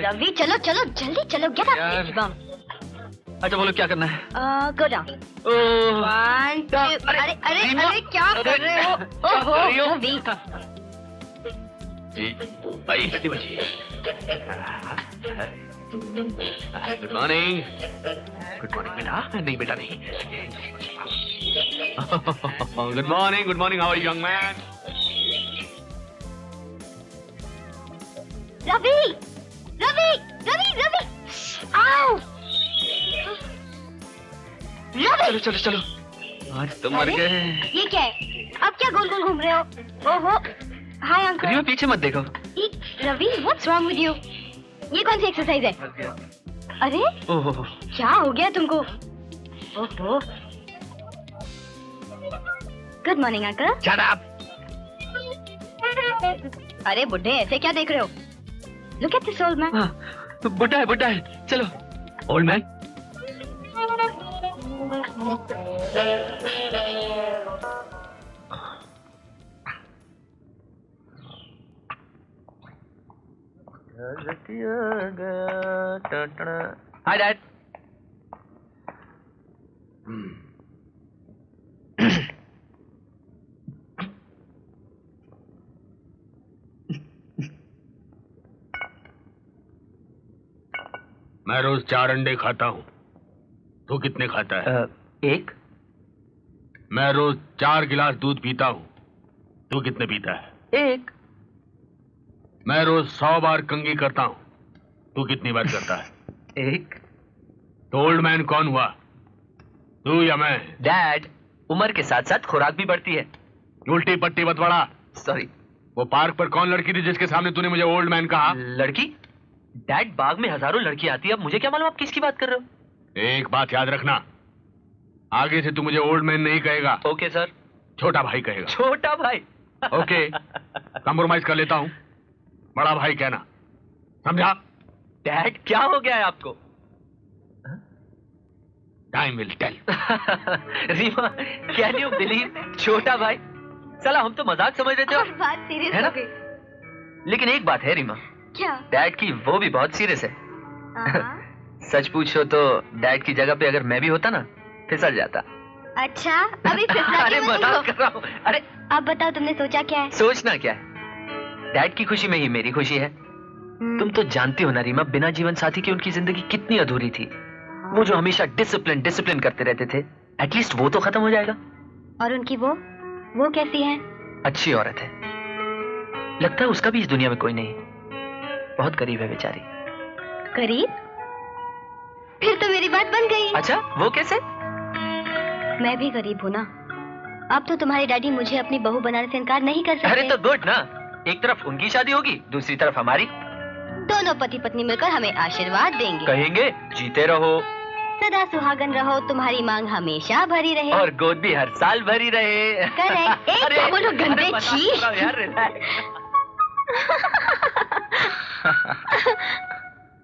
रवि, चलो चलो जल्दी चलो, गेट अप। अच्छा बोलो क्या करना है? Go down. 1 2। अरे अरे अरे क्या कर रहे हो? ओहो रवि। भाई कितनी बची? Good morning. गुड मॉर्निंग बेटा। नहीं बेटा नहीं। Good morning. How are you young man? Ravi Ravi Ravi Ravi, आओ रवि। चलो चलो आज तो मर गए। ये क्या है? अब क्या गोल गोल घूम रहे हो? ओहो हाय अंकल। रिया पीछे मत देखो। Ravi what's wrong with you? ये कौन सी एक्सरसाइज है? अरे ओहो क्या हो गया तुमको? ओहो। Good morning uncle. Shut up. अरे बुड्ढे ऐसे क्या देख रहे हो? Look at this old man. हाँ बुड्ढा है। चलो ओल्ड मैन। Hi dad. मैं रोज 4 अंडे खाता हूँ। तू कितने खाता है? एक। मैं रोज 4 गिलास दूध पीता हूँ। तू कितने पीता है? एक। मैं रोज 100 बार कंघी करता हूँ। तू कितनी बार करता है? एक। तो ओल्ड मैन कौन हुआ, तू या मैं? डैड, उम्र के साथ साथ खुराक भी बढ़ती है। उल्टी पट्टी मत बड़ा। सॉरी। वो पार्क पर कौन लड़की थी जिसके सामने तूने मुझे ओल्ड मैन कहा? लड़की? डैड, बाग में हजारों लड़की आती है, अब मुझे क्या मालूम आप किसकी बात कर रहे हो? एक बात याद रखना, आगे से तू मुझे ओल्ड मैन नहीं कहेगा। Okay sir. छोटा भाई कहेगा। छोटा भाई? ओके, कंप्रोमाइज कर लेता हूँ, बड़ा भाई कहना, समझा? डैड, क्या हो गया है आपको? Time will tell. Reema, can you believe? छोटा भाई? चला, हम तो मजाक समझ रहे थे और बात सीरियस है ना? हो गई। लेकिन एक बात है रीमा, क्या? डैड की वो भी बहुत सीरियस है। हाँ। सच पूछो तो डैड की जगह पे अगर मैं भी होता ना, फिसल जाता। अच्छा, अभी फिसला अरे के मत मजाक हो। कर रहा हूँ। अरे अब बताओ, तुमने सोचा क्या है? सोचना क्या है, डैड की खुशी में ही मेरी खुशी है। तुम तो जानती हो ना रीमा, बिना जीवन साथी की उनकी जिंदगी कितनी अधूरी थी। वो जो हमेशा डिसिप्लिन डिसिप्लिन करते रहते थे, एटलीस्ट वो तो खत्म हो जाएगा। और उनकी वो कैसी है? अच्छी औरत है, लगता है उसका भी इस दुनिया में कोई नहीं। बहुत करीब है बेचारी। करीब? फिर तो मेरी बात बन गई। अच्छा, वो कैसे? मैं भी गरीब हूँ ना। अब तो तुम्हारे डैडी मुझे अपनी बहू बनाने से इनकार नहीं कर सकते। अरे तो गुड ना, एक तरफ उनकी शादी होगी, दूसरी तरफ हमारी। दोनों पति पत्नी मिलकर हमें आशीर्वाद देंगे। कहेंगे जीते रहो, सदा सुहागन रहो, तुम्हारी मांग हमेशा भरी रहे। और गोद भी हर साल भरी रहे। करेक्ट। एक क्या बोलो, गंदे अरे मजाक छी। कर रहा हूँ यार, relax।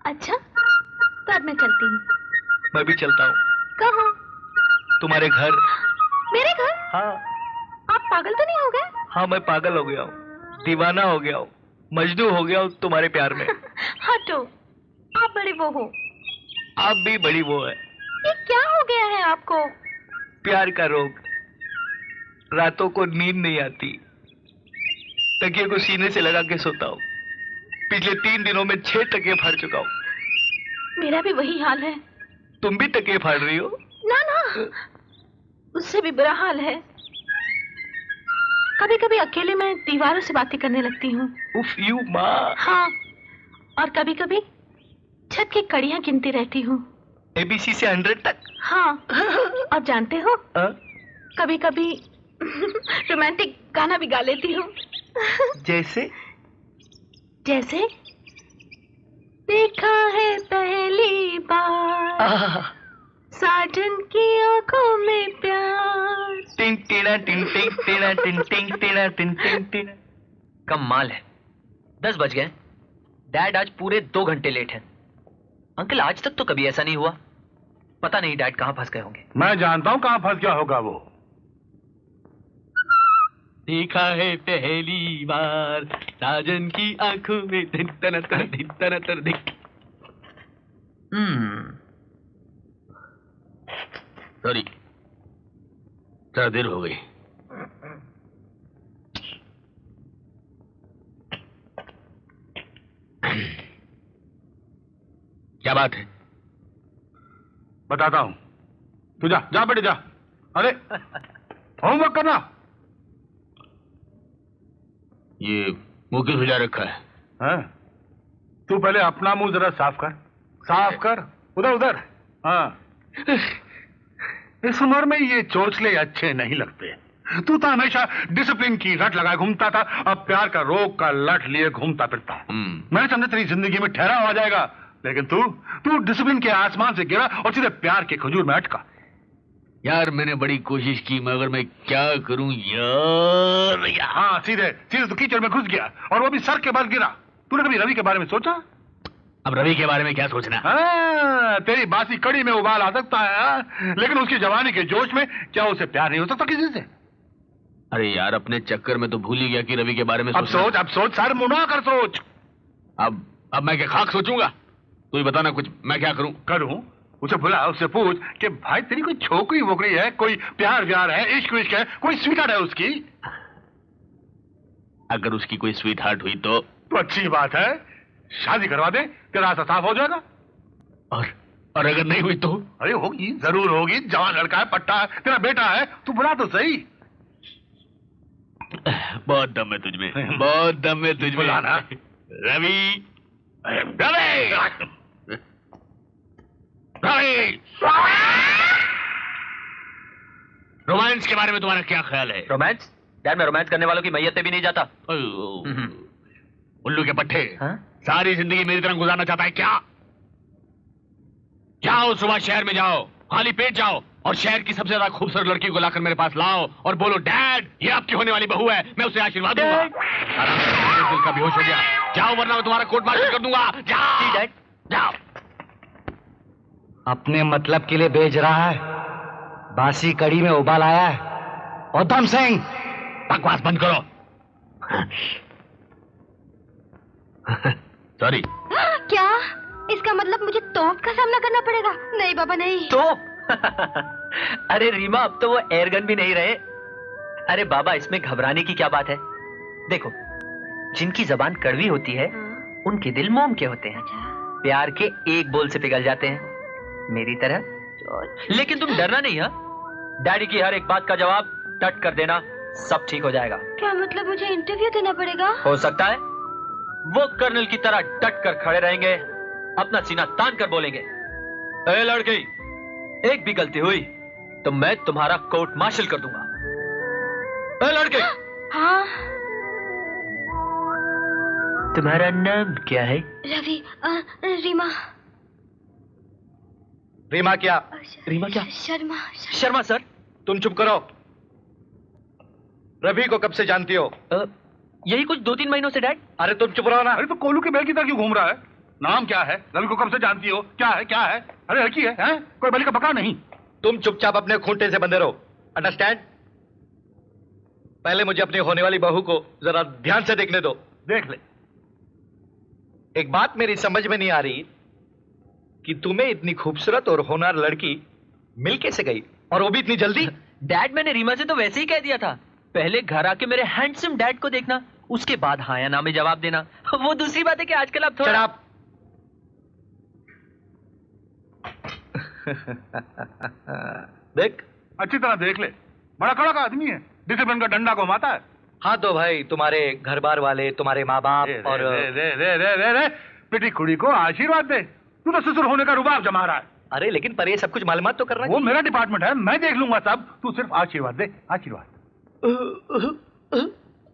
अच्छा, तो अब मैं चलती हूँ। मैं भी चलता हूँ। कहाँ? तुम्हारे घर। मेरे घर? हाँ। आप पागल तो नहीं हो गए? हाँ, मैं पागल हो गया हूँ, दीवाना हो गया हूँ, मजनू हो गया हूँ तुम्हारे प्यार में। हटो, आप बड़ी वो हो। आप भी बड़ी वो है। ये क्या हो गया है आपको? प्यार का रोग। रातों को नींद नहीं आती, तकिए को सीने से लगा के सोता हूँ। पिछले 3 दिनों में 6 तकिए फाड़ चुका हूँ। मेरा भी वही हाल है। तुम भी तकिए फाड़ रही हो? ना ना, उससे भी बुरा हाल है। कभी कभी अकेले मैं दीवारों से बातें करने लगती हूँ। उफ यू माँ। हाँ, और कभी कभी छत की कड़ियाँ गिनती रहती हूँ। ABC से 100 तक? हाँ, और जानते हो, हाँ? कभी कभी रोमांटिक गाना भी गा लेती हूँ। जैसे? जैसे देखा है पहली बार साजन की आंखों में प्यार। टिंग टीना टिंग टिंग टीना टिंग टिंग टीना टिंग टिंग टीना। कमाल है, 10 बज गए। डैड आज पूरे 2 घंटे लेट है। अंकल, आज तक तो कभी ऐसा नहीं हुआ। पता नहीं डैड कहाँ फंस गए होंगे। मैं जानता हूँ कहाँ फंस गया होगा वो। देखा है पहली बार साजन की आंखों में दिन तना तना दिन तना तना दिन। सॉरी, थोड़ा देर हो गई। क्या बात है? बताता हूँ, तू जा जा बेटे जा। अरे होमवर्क करना। ये मुंह क्यों सुजा रखा है? हाँ? तू पहले अपना मुंह जरा साफ कर, साफ कर। उधर उधर। हाँ, इस उम्र में ये चोचले अच्छे नहीं लगते। तू तो हमेशा डिसिप्लिन की रट लगाए घूमता था, अब प्यार का रोग का लट लिए घूमता फिरता। मैंने समझा तेरी जिंदगी में ठहराव आ जाएगा, लेकिन तू डिसिप्लिन के आसमान से गिरा और सीधे प्यार के खजूर में अटका। यार मैंने बड़ी कोशिश की, मगर मैं क्या करूं यार। हाँ, सीधे सीधे तो कीचड़ में घुस गया, और वो भी सर के बल गिरा। तूने कभी रवि के बारे में सोचा? अब रवि के बारे में क्या सोचना? तेरी बासी कड़ी में उबाल आ सकता है, लेकिन उसकी जवानी के जोश में क्या उसे प्यार नहीं हो सकता किसी से? अरे यार, अपने चक्कर में तो भूल ही गया कि रवि के बारे में अब सोच, सर मुड़ा कर सोच। अब अब मैं क्या खाक सोचूंगा? तू ही बताना कुछ, मैं क्या करूं? करूं? उसे बुला, उससे पूछ कि भाई तेरी कोई छोकरी वोकरी है, कोई प्यार व्यार है, इश्क विश्क है, कोई स्वीट है उसकी? अगर उसकी कोई स्वीट हार्ट हुई तो अच्छी बात है, शादी करवा दे, तेरा रास्ता साफ हो जाएगा। और अगर नहीं हुई तो? अरे होगी, जरूर होगी, जवान लड़का है, पट्टा है, तेरा बेटा है, तू बुला तो सही। बहुत दम है तुझमें, बहुत दम है तुझमें। बुलाना। रवि, रवि, रवि। रोमांस के बारे में तुम्हारा क्या ख्याल है? रोमांस? डैड, मैं रोमांस करने वालों की मैयत पे भी नहीं जाता। उल्लू के पट्टे, सारी जिंदगी मेरी तरह गुजारना चाहता है क्या? जाओ, सुबह शहर में जाओ, खाली पेट जाओ और शहर की सबसे ज्यादा खूबसूरत लड़की को लाकर मेरे पास लाओ और बोलो, डैड ये आपकी होने वाली बहू है, मैं उसे आशीर्वाद दूंगा। आराम से, दिल का बेहोश हो गया। जाओ वरना मैं तुम्हारा कोर्ट मार्शल कर दूंगा। जाओ डैड, जाओ। अपने मतलब के लिए बेच रहा है, बासी कड़ी में उबाल आया है। उधम सिंह, बकवास बंद करो। सॉरी। क्या इसका मतलब मुझे तोप का सामना करना पड़ेगा? नहीं बाबा नहीं। तोप? अरे रीमा, अब तो वो एयरगन भी नहीं रहे। अरे बाबा, इसमें घबराने की क्या बात है? देखो, जिनकी जबान कड़वी होती है उनके दिल मोम के होते हैं। प्यार के एक बोल से पिघल जाते हैं, मेरी तरह। लेकिन तुम डरना नहीं है, डैडी की हर एक बात का जवाब टट कर देना, सब ठीक हो जाएगा। क्या मतलब मुझे इंटरव्यू देना पड़ेगा? हो सकता है। वो कर्नल की तरह डट कर खड़े रहेंगे, अपना सीना तान कर बोलेंगे, ए लड़की, एक भी गलती हुई तो मैं तुम्हारा कोर्ट मार्शल कर दूंगा। ए लड़की। हाँ। तुम्हारा नाम क्या है? रवि। रीमा। रीमा क्या? रीमा क्या? शर्मा। शर्मा सर। तुम चुप करो। रवि को कब से जानती हो? यही कुछ 2-3 महीनों से डैड। अरे तुम चुप रहो ना। अरे तो कोलू के बैल की तरह क्यों घूम रहा है? नाम क्या है? रवि को कब से जानती हो? क्या है, क्या है? अरे लड़की है, हैं? कोई बलि का बकरा नहीं। तुम चुपचाप अपने खूंटे से बंधे रहो, अंडरस्टैंड? पहले मुझे अपनी होने वाली बहू को जरा ध्यान से देखने दो। देख ले। एक बात मेरी समझ में नहीं आ रही कि तुम्हें इतनी खूबसूरत और होनहार लड़की मिल कैसे गई, और वो भी इतनी जल्दी? डैड, मैंने रीमा से तो वैसे ही कह दिया था, पहले घर आके मेरे हैंडसम डैड को देखना, उसके बाद हाँ या ना में जवाब देना। वो दूसरी बात है कि आजकल आप थोड़ा। शराब। देख, अच्छी तरह देख ले, बड़ा कड़क आदमी है, डिसिप्लिन का डंडा घुमाता है। हाँ तो भाई, तुम्हारे घर बार वाले, तुम्हारे माँ बाप और रे पिटी कुड़ी को आशीर्वाद दे। तू तो ससुर होने का रुबाब जमा रहा है। अरे लेकिन पर ये सब कुछ मालूमात तो करना वो मेरा डिपार्टमेंट है, मैं देख लूंगा सब। तू सिर्फ आशीर्वाद दे, आशीर्वाद।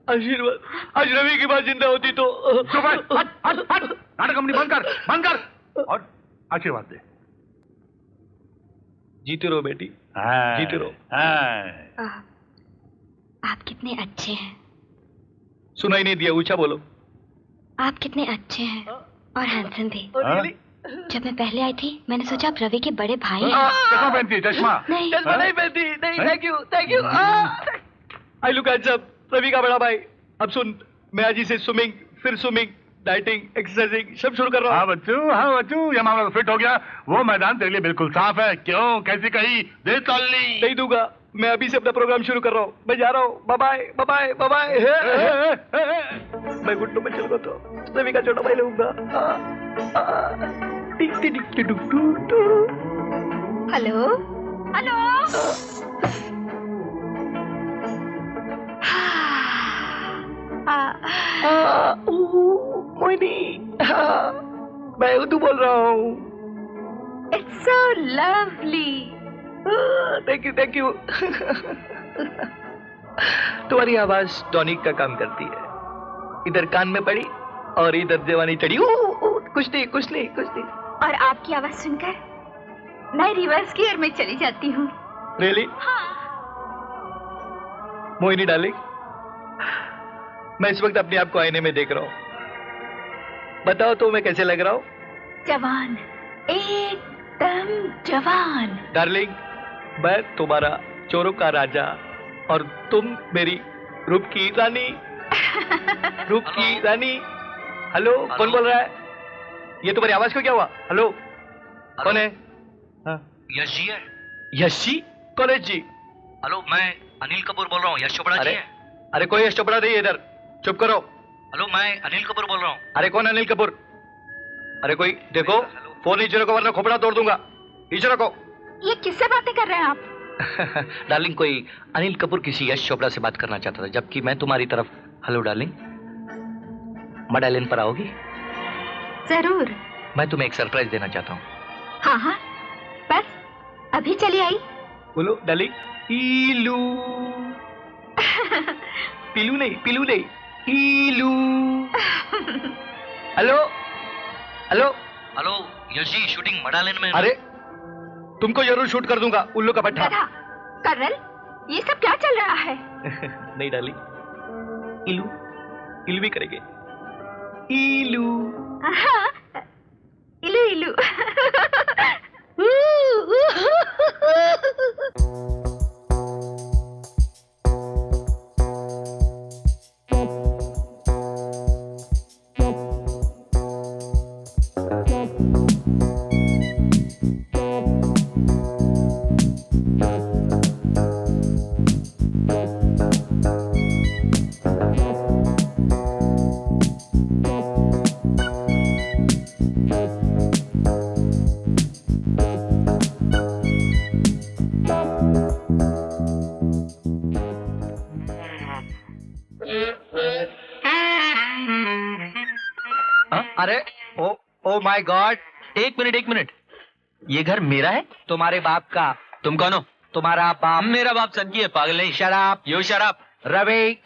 आशीर्वाद। आज रवि की बात जिंदा होती तो। चुप है, हट हट हट, नाटक कंपनी बंद कर, बंद कर, और आशीर्वाद दे। जीते रहो बेटी, जीते रहो। आप कितने अच्छे हैं। सुनाई नहीं दिया, ऊंचा बोलो। आप कितने अच्छे हैं और हैंडसम भी। जब मैं पहले आई थी मैंने सोचा आप रवि के बड़े भाई हैं। चश्मा पहनती है, चश्मा? नहीं, चश्मा नहीं पहनती। नहीं, thank you. I look handsome, Ravi का बड़ा भाई। अब सुन, मैं आज ही से स्विमिंग, फिर स्विमिंग, डाइटिंग, एक्सरसाइजिंग सब शुरू कर रहा हूँ। हाँ बच्चू, ये मामला तो फिट हो गया। वो मैदान तेरे लिए बिल्कुल साफ है। क्यों, कैसी कही? दे ताली। नहीं दूंगा, मैं अभी से अपना प्रोग्राम शुरू कर रहा हूँ। मैं जा रहा हूँ, bye bye bye bye bye. मैं घुटनों में चलूंगा तो रवि का छोटा भाई लूंगा। Hello hello. मोहिनी, मैं उर्दू बोल रहा हूँ। It's so lovely. Thank you. तुम्हारी आवाज टॉनिक का काम करती है, इधर कान में पड़ी और इधर जवानी चढ़ी। कुछ नहीं। और आपकी आवाज सुनकर मैं रिवर्स गियर में चली जाती हूँ। रियली? मोहिनी डार्लिंग, मैं इस वक्त अपने आप को आईने में देख रहा हूँ। बताओ तो मैं कैसे लग रहा हूँ? जवान, एकदम जवान। डार्लिंग, मैं तुम्हारा चोरों का राजा और तुम मेरी रूप की रानी। रूप की रानी। हेलो, कौन बोल रहा है? ये तुम्हारी आवाज को क्या हुआ? हेलो, कौन है? हाँ। यश जी है। यश जी? कौन है जी? हेलो, मैं अनिल कपूर बोल रहा हूँ। यश चोपड़ा जी है? अरे कोई यश चोपड़ा नहीं है इधर, चुप करो। हेलो, मैं अनिल कपूर बोल रहा हूँ। अरे कौन अनिल कपूर? अरे कोई देखो, फोन नीचे रखो वरना खोपड़ा तोड़ दूंगा। नीचे रखो। ये किससे बातें कर रहे हैं आप? डार्लिंग, कोई अनिल कपूर किसी यश चोपड़ा से बात करना चाहता था, जबकि मैं तुम्हारी तरफ। हेलो डार्लिंग, मडालिन पर आओगी? जरूर। मैं तुम्हें एक सरप्राइज देना चाहता हूँ। हाँ हाँ, बस अभी चली आई। बोलो डार्लिंग। पीलू। पीलू नहीं, पीलू नहीं, पीलू। Hello hello hello Yash ji, shooting मडालिन में। अरे तुमको जरूर शूट कर दूंगा, उल्लू का पट्टा। कर्नल, ये सब क्या चल रहा है? नहीं डार्लिंग, इलू इलू भी करेंगे। इलू। हाँ, इलू इलू। अरे ओ माय गॉड, एक मिनट, ये घर मेरा है? तुम्हारे बाप का। तुम कौन हो? तुम्हारा बाप। मेरा बाप संजी है, पागल नहीं। शराब, यू शराब। रवि।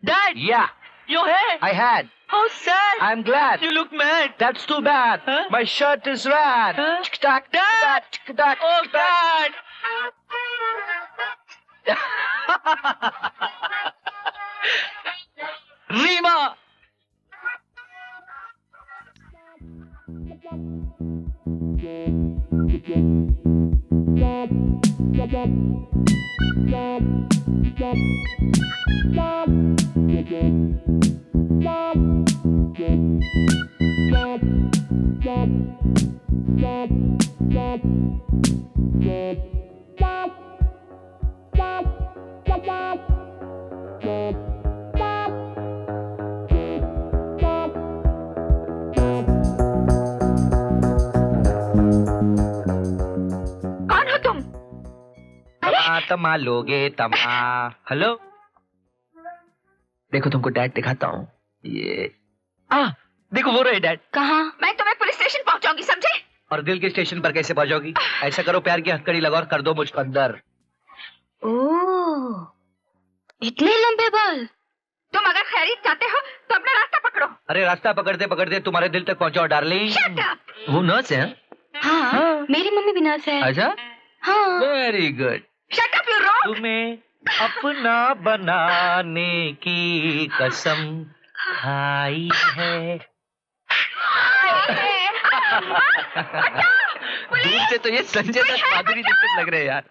डैड, या यू है? I had. How sad. I am glad. You look mad. That's too bad. My shirt is red. टक टक टक। Oh god. रीमा। तमा लोगे तमा। हेलो, देखो तुमको डैड दिखाता हूँ। ये देखो वो रहे डैड। कहाँ? मैं तुम्हें पुलिस स्टेशन पहुंचाऊंगी, समझे? और दिल के स्टेशन पर कैसे पहुंचोगी? ऐसा करो, प्यार की हथकड़ी लगाओ और कर दो मुझको अंदर। ओह, इतने लंबे बाल। तुम अगर खैरियत चाहते हो तो अपना रास्ता पकड़ो। अरे रास्ता पकड़ते पकड़ते तुम्हारे दिल तक पहुंचाओ डार्लिंग। Shut up! वो नर्स है? हाँ, मेरी मम्मी भी नर्स है। अच्छा, हाँ। Very good. Shut up, you rogue! तुम्हें अपना बनाने की कसम खाई है। दूर से तो ये संजय दत्त माधुरी दीक्षित लग रहे हैं यार।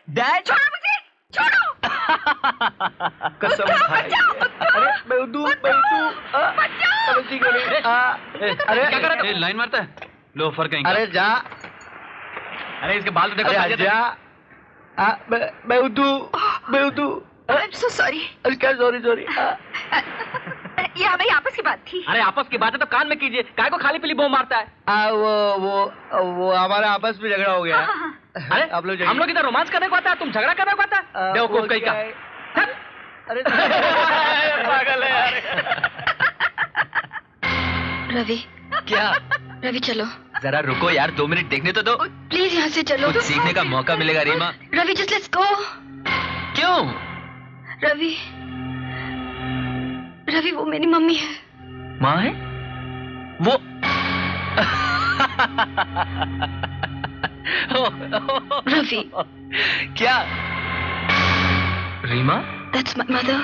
डैड, छोड़ो मुझे, छोड़ो! कसम खाई। अरे मैं उदू समझी गई। अरे क्या कर रहा है? लाइन मारता है लोफर कहीं। अरे जा। अरे इसके बाल तो देखो। अरे जा। मैं उदू। I'm so sorry. अरे क्या सॉरी। ये हमारी आपस की बात थी। अरे आपस की बात है तो कान में कीजिए, काय को खाली पीली बो मारता है। वो हमारा आपस में झगड़ा हो गया। अरे आप लोग हम लोग इधर रोमांस करने को आता है, तुम झगड़ा करने को आता है? बेवकूफ कहीं का। अरे पागल है यार। रवि। क्या? रवि चलो। जरा रुको यार, 2 मिनट देखने तो दो। प्लीज यहाँ से चलो। कुछ सीखने का मौका मिलेगा Reema. Ravi just let's go. क्यों? रवि वो मेरी मम्मी है। माँ है? वो रवि। क्या? रीमा? That's my mother.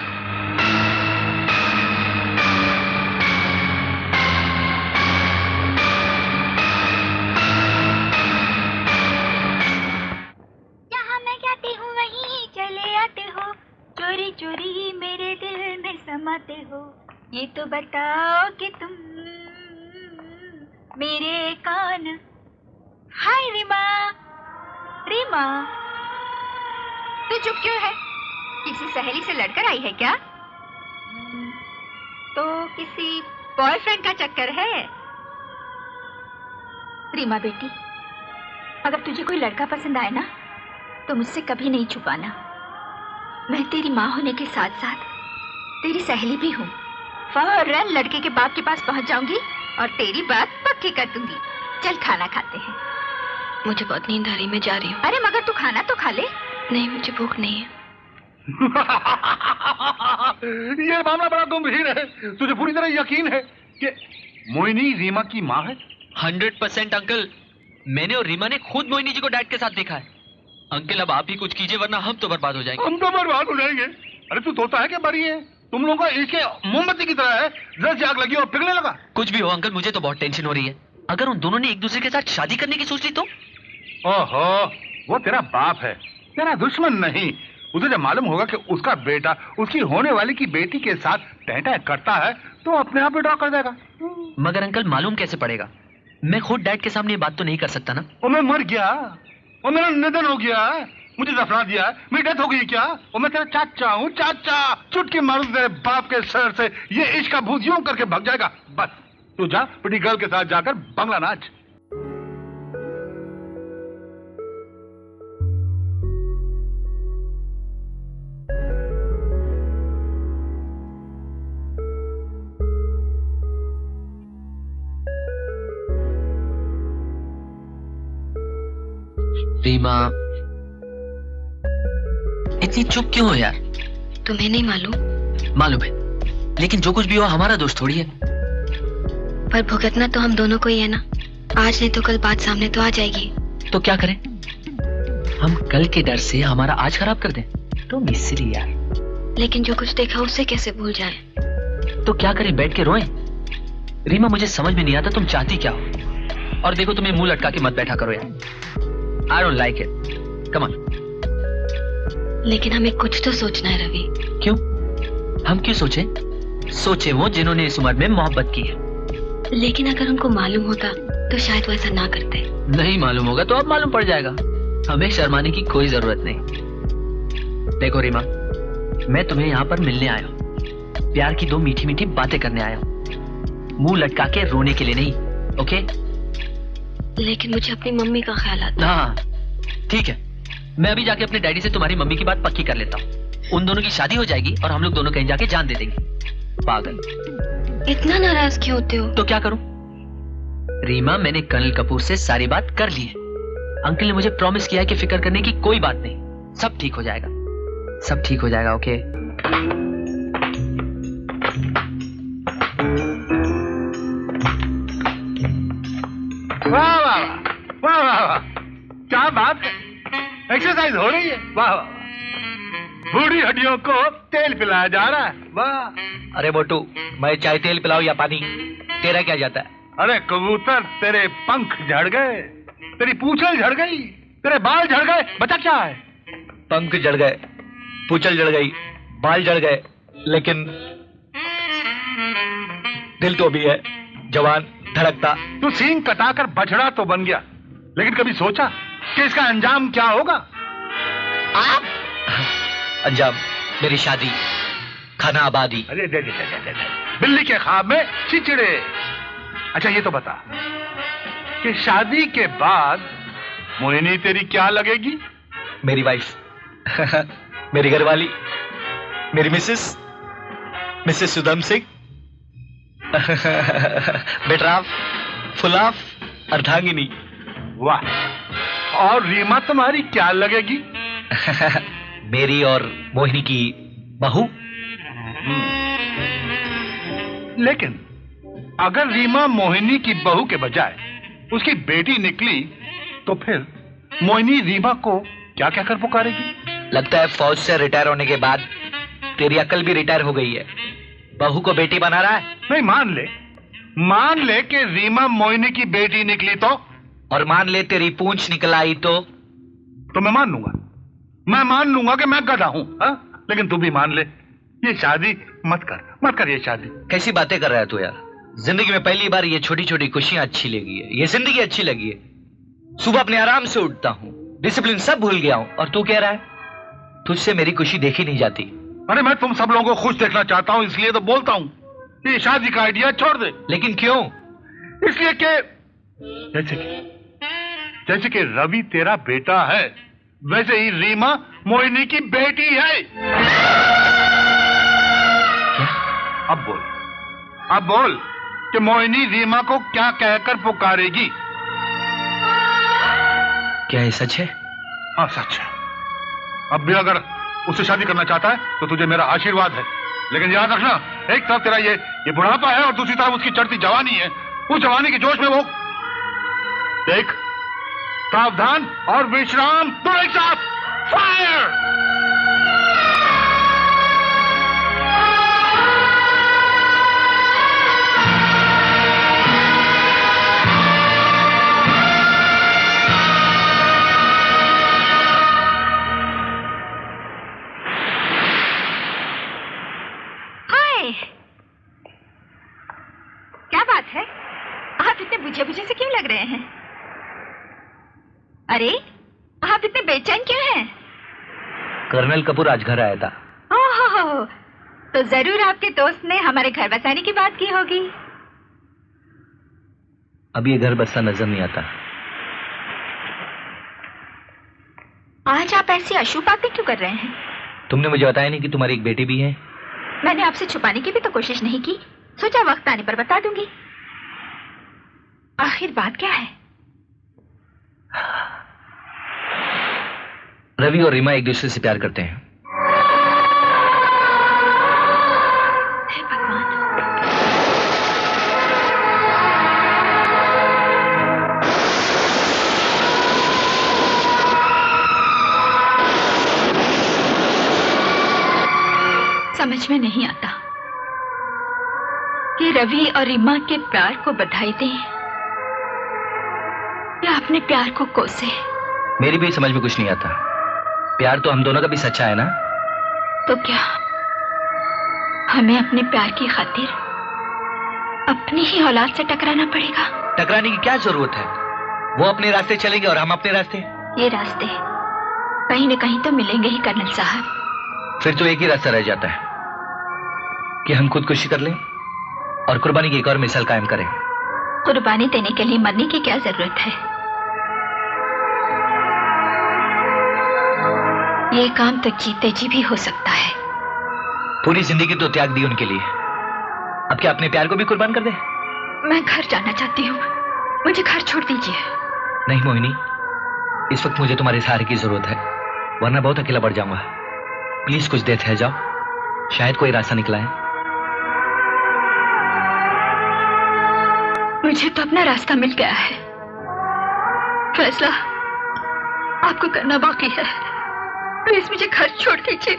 जहाँ मैं जाती हूँ वहीं चले आते हो, चोरी चोरी मेरे दिल में समाते हो, ये तो बताओ कि तुम मेरे कान। हाय रीमा। रीमा, तू चुप क्यों है? किसी सहेली से लड़कर आई है क्या? तो किसी बॉयफ्रेंड का चक्कर है? रीमा बेटी, अगर तुझे कोई लड़का पसंद आए ना तो मुझसे कभी नहीं छुपाना। मैं तेरी माँ होने के साथ साथ तेरी सहेली भी हूँ। फौरन लड़के के बाप के पास पहुँच जाऊंगी और तेरी बात पक्की कर दूंगी। चल खाना खाते हैं। मुझे बहुत नींद आ रही, मैं जा रही हूँ। अरे मगर तू खाना तो खा ले। नहीं, मुझे भूख नहीं है। ये मामला बड़ा गंभीर है। तुझे पूरी तरह यकीन है कि मोहिनी रीमा की माँ है? 100% अंकल। मैंने और रीमा ने खुद मोहिनी जी को डैड के साथ देखा है। अंकल अब आप ही कुछ कीजिए वरना हम तो बर्बाद हो जाएंगे। हम तो बर्बाद हो जाएंगे? अरे तू तोता है क्या बरी है? तुम लोगों का इसके मोमबत्ती की तरह है, जस्ट आग लगी और पिघलने लगा। कुछ भी हो अंकल, मुझे तो बहुत टेंशन हो रही है। अगर उन दोनों ने एक दूसरे के साथ शादी करने की सोच ली तो? ओहो, वो तेरा बाप है, तेरा दुश्मन नहीं। उसे जब मालूम होगा कि उसका बेटा उसकी होने वाली की बेटी के साथ टहटह करता है तो अपने आप विड्रॉ कर देगा। मगर अंकल मालूम कैसे पड़ेगा? मैं खुद डैड के सामने ये बात तो नहीं कर सकता ना। और मैं मर गया और मेरा निधन हो गया, मुझे दफना दिया, मेरी डेथ हो गई क्या? और मैं तेरा चाचा हूँ, चाचा। चुटकी मारू तेरे बाप के सर से, ये इश्क का भूत यूं करके भाग जाएगा। बस तू जा पिटी गर्ल के साथ जाकर बंगला नाच। रीमा, इतनी चुप क्यों हो यार? तुम्हें नहीं मालूम? मालूम है, लेकिन जो कुछ भी हो हमारा दोस्त थोड़ी है। पर भुगतना तो हम दोनों को ही है ना। आज नहीं तो कल बात सामने तो आ जाएगी। तो क्या करें? हम कल के डर से हमारा आज खराब कर दें? तो मिस्री यार। लेकिन जो कुछ देखा उसे कैसे भूल जाए? तो क्या करें, बैठ के रोएं? रीमा, मुझे समझ में नहीं आता तुम चाहती क्या हो। और देखो, तुम्हें मुंह लटका के मत बैठा करो यार। I don't like it. Come on. लेकिन हमें कुछ तो सोचना है रवि। क्यों? हम क्यों सोचे? सोचे वो जिन्होंने इस उम्र में मोहब्बत की है। लेकिन अगर उनको मालूम होता तो शायद वैसा ना करते। नहीं मालूम होगा तो अब मालूम पड़ जाएगा। हमें शर्माने की कोई जरूरत नहीं। देखो रीमा, मैं तुम्हें यहाँ पर मिलने आया हूँ, प्यार की 2 मीठी मीठी बातें करने आया हूँ, मुंह लटका के रोने के लिए नहीं। ओके? लेकिन मुझे अपनी मम्मी का ख्याल आता है। हाँ ठीक है, मैं अभी जाके अपने डैडी से तुम्हारी मम्मी की बात पक्की कर लेता हूँ। उन दोनों की शादी हो जाएगी और हम लोग दोनों कहीं जाके जान दे देंगे। पागल, इतना नाराज क्यों होते हो? तो क्या करूं? रीमा, मैंने कर्नल कपूर से सारी बात कर ली है। अंकल ने मुझे प्रॉमिस किया है कि फिक्र करने की कोई बात नहीं, सब ठीक हो जाएगा, सब ठीक हो जाएगा। ओके? वाह वाह वाह वाह वाह, क्या बात है, एक्सरसाइज हो रही है। वाह वाह, बूढ़ी हड्डियों को तेल पिलाया जा रहा है। वाह। अरे मोटू, मैं चाय तेल पिलाऊं या पानी, तेरा क्या जाता है? अरे कबूतर, तेरे पंख झड़ गए, तेरी पूंछल झड़ गई, तेरे बाल झड़ गए, बचा क्या है? पंख जड़ गए, पूंछल जड़ गई, बाल जड़ गए, लेकिन दिल तो भी है, जवान, धड़कता। तू सींग कटाकर बछड़ा तो बन गया, लेकिन कभी सोचा कि इसका अंजाम क्या होगा? आप? अंजाम मेरी शादी, खाना आबादी। अरे दे दे, दे, दे, दे, दे। बिल्ली के ख्वाब में चिचड़े। अच्छा ये तो बता कि शादी के बाद मोहिनी तेरी क्या लगेगी? मेरी वाइफ, मेरी घरवाली, मेरी मिसेस सुदम सिंह, बेटराफ, फुलाफ, अर्धांगिनी। वाह। और रीमा तुम्हारी क्या लगेगी? मेरी और मोहिनी की बहू। लेकिन अगर रीमा मोहिनी की बहू के बजाय उसकी बेटी निकली तो फिर मोहिनी रीमा को क्या कहकर पुकारेगी? लगता है फौज से रिटायर होने के बाद तेरी अकल भी रिटायर हो गई है, बहू को बेटी बना रहा है। नहीं, मान ले कि रीमा मोहिनी की बेटी निकली तो? और मान ले तेरी पूंछ निकल आई तो मैं मान लूंगा कि मैं गधा हूं। लेकिन तू भी मान ले, ये शादी मत कर ये शादी। कैसी बातें कर रहा है तू यार, जिंदगी में पहली बार ये छोटी छोटी खुशियां अच्छी लगी है, ये जिंदगी अच्छी लगी है। सुबह अपने आराम से उठता हूँ, डिसिप्लिन सब भूल गया हूँ, और तू कह रहा है तुझसे मेरी खुशी देखी नहीं जाती। अरे मैं तुम सब लोगों को खुश देखना चाहता हूँ, इसलिए तो बोलता हूँ कि शादी का आइडिया छोड़ दे। लेकिन क्यों? इसलिए कि जैसे कि रवि तेरा बेटा है, वैसे ही रीमा मोहिनी की बेटी है। क्या? अब बोल कि मोहिनी रीमा को क्या कहकर पुकारेगी? क्या ये सच है? हाँ सच है। अब भी अगर उससे शादी करना चाहता है तो तुझे मेरा आशीर्वाद है, लेकिन याद रखना, एक तरफ तेरा ये बुढ़ापा है और दूसरी तरफ उसकी चढ़ती जवानी है। उस जवानी के जोश में वो देख, सावधान और विश्राम दोनों एक साथ। फायर! हाय, क्या बात है? आप इतने बुझे बुझे से क्यों लग रहे हैं? अरे, आप इतने बेचैन क्यों हैं? कर्नल कपूर आज घर आया था। ओह, तो जरूर आपके दोस्त ने हमारे घर बसाने की बात की होगी। अब ये घर बसता नजर नहीं आता। आज आप ऐसी अशुभ बातें क्यों कर रहे हैं? तुमने मुझे बताया नहीं कि तुम्हारी एक बेटी भी है। मैंने आपसे छुपाने की भी तो कोशिश नहीं की, सोचा वक्त आने पर बता दूंगी। आखिर बात क्या है? रवि और रीमा एक दूसरे से प्यार करते हैं। हे भगवान। समझ में नहीं आता कि रवि और रीमा के प्यार को बधाई दें या अपने प्यार को कोसे। मेरी भी समझ में कुछ नहीं आता। प्यार तो हम दोनों का भी सच्चा है ना? तो क्या हमें अपने प्यार की खातिर अपनी ही औलाद से टकराना पड़ेगा? टकराने की क्या जरूरत है? वो अपने रास्ते चलेंगे और हम अपने रास्ते। ये रास्ते कहीं न कहीं तो मिलेंगे ही कर्नल साहब। फिर तो एक ही रास्ता रह जाता है कि हम खुदकुशी कर लें और कुर्बानी की एक और मिसाल कायम करें। कुर्बानी देने के लिए मरने की क्या जरूरत है? ये काम तो जीते जी भी हो सकता है। पूरी जिंदगी तो त्याग दी उनके लिए, अब क्या अपने प्यार को भी कुर्बान कर दे? मैं घर जाना चाहती हूँ, मुझे घर छोड़ दीजिए। नहीं मोहिनी, इस वक्त मुझे तुम्हारे सहारे की जरूरत है, वरना बहुत अकेला बढ़ जाऊंगा। प्लीज कुछ देर ठहर जाओ, शायद कोई रास्ता निकला है। मुझे तो अपना रास्ता मिल गया है, फैसला आपको करना बाकी है। प्लीज मुझे घर छोड़ दीजिए।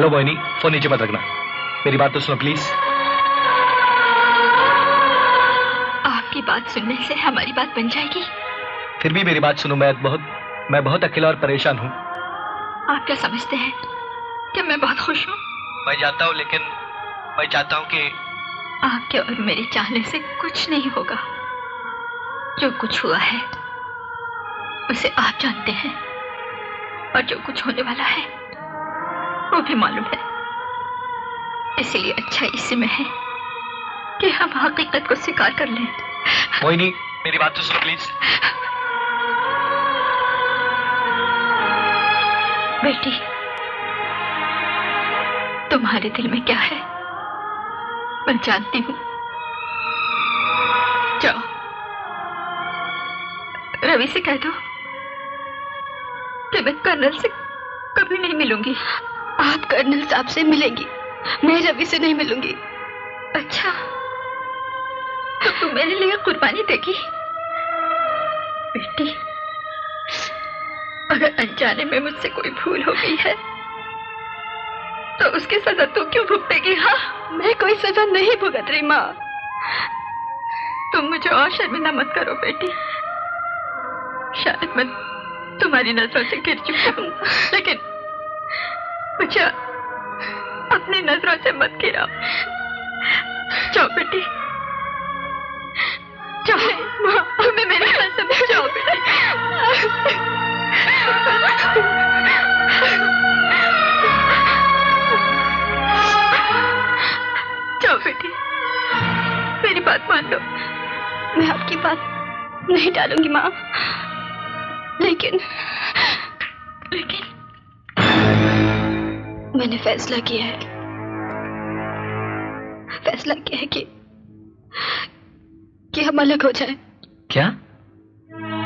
लो मोहिनी, फोन नीचे मत रखना, मेरी बात तो सुनो प्लीज। आपकी बात सुनने से हमारी बात बन जाएगी। फिर भी मेरी बात सुनो, मैं बहुत अकेला और परेशान हूँ। आप क्या समझते हैं कि मैं बहुत खुश हूँ? मैं जानता हूँ, लेकिन मैं चाहता हूँ कि आपके और मेरे चाहने से कुछ नहीं होगा। जो कुछ हुआ है उसे आप जानते हैं, और जो कुछ होने वाला है वो भी मालूम है। इसलिए अच्छा इसी में है कि हम हकीकत को स्वीकार कर लें। मोहिनी, मेरी बात तो सुनो प्लीज। बेटी, तुम्हारे दिल में क्या है मैं जानती हूँ। जाओ, रवि से कह दो कि मैं कर्नल से कभी नहीं मिलूंगी। आप कर्नल साहब से मिलेंगी, मैं रवि से नहीं मिलूंगी। अच्छा, तो तुम मेरे लिए कुर्बानी देगी? बेटी, अगर अनजाने में मुझसे कोई भूल हो गई है तो उसकी सजा तू क्यों भुगतेगी? हाँ, मैं कोई सजा नहीं भुगत रही माँ। तुम मुझे और शर्मिंदा मत करो बेटी। शायद मैं तुम्हारी नजरों से गिर चुकी हूँ, लेकिन मुझे अपनी नजरों से मत गिराओ। जाओ बेटी, जाओ माँ, हमें मेरी बात समझ जाओ बेटी। जाओ बेटी, मेरी बात मान लो। मैं आपकी बात नहीं टालूंगी माँ, लेकिन मैंने फैसला किया है कि हम अलग हो जाएं। क्या?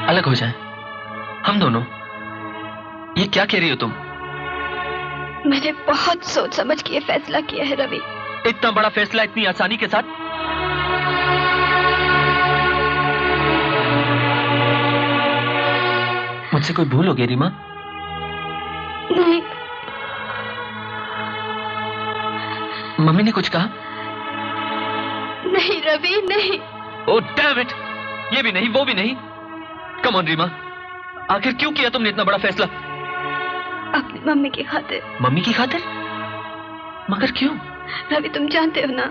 अलग हो जाएं? हम दोनों? ये क्या कह रही हो तुम? मैंने बहुत सोच समझ के फैसला किया है रवि। इतना बड़ा फैसला इतनी आसानी के साथ? मुझसे कोई भूल हो गई रीमा? नहीं। मम्मी ने कुछ कहा? नहीं रवि, नहीं। Oh damn it! ये भी नहीं, वो भी नहीं। कम ऑन रीमा, आखिर क्यों किया तुमने इतना बड़ा फैसला? अपनी मम्मी की खातिर। मम्मी की खातिर? मगर क्यों? रवि, तुम जानते हो ना,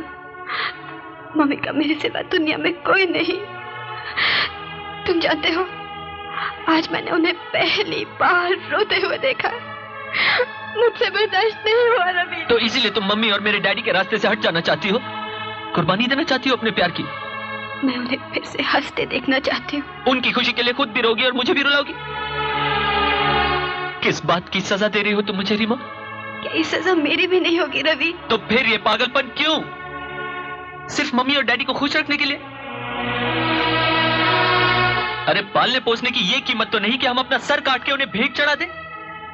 मम्मी का मेरे सिवा दुनिया में कोई नहीं। तुम जानते हो, आज मैंने उन्हें पहली बार रोते हुए देखा। मुझसे बर्दाश्त नहीं हुआ रवि। तो इसीलिए तुम मम्मी और मेरे डैडी के रास्ते से हट जाना चाहती हो? कुर्बानी देना चाहती हो अपने प्यार की? मैं उन्हें फिर से हंसते देखना चाहती हूँ। उनकी खुशी के लिए खुद भी रोगी और मुझे भी रुलाओगी? किस बात की सजा दे रही हो तुम मुझे रीमा? क्या ये सजा मेरी भी नहीं होगी रवि? तो फिर ये पागलपन क्यों? सिर्फ मम्मी और डैडी को खुश रखने के लिए? अरे पालने पोसने की ये कीमत तो नहीं कि हम अपना सर काट के उन्हें भेंट चढ़ा दें?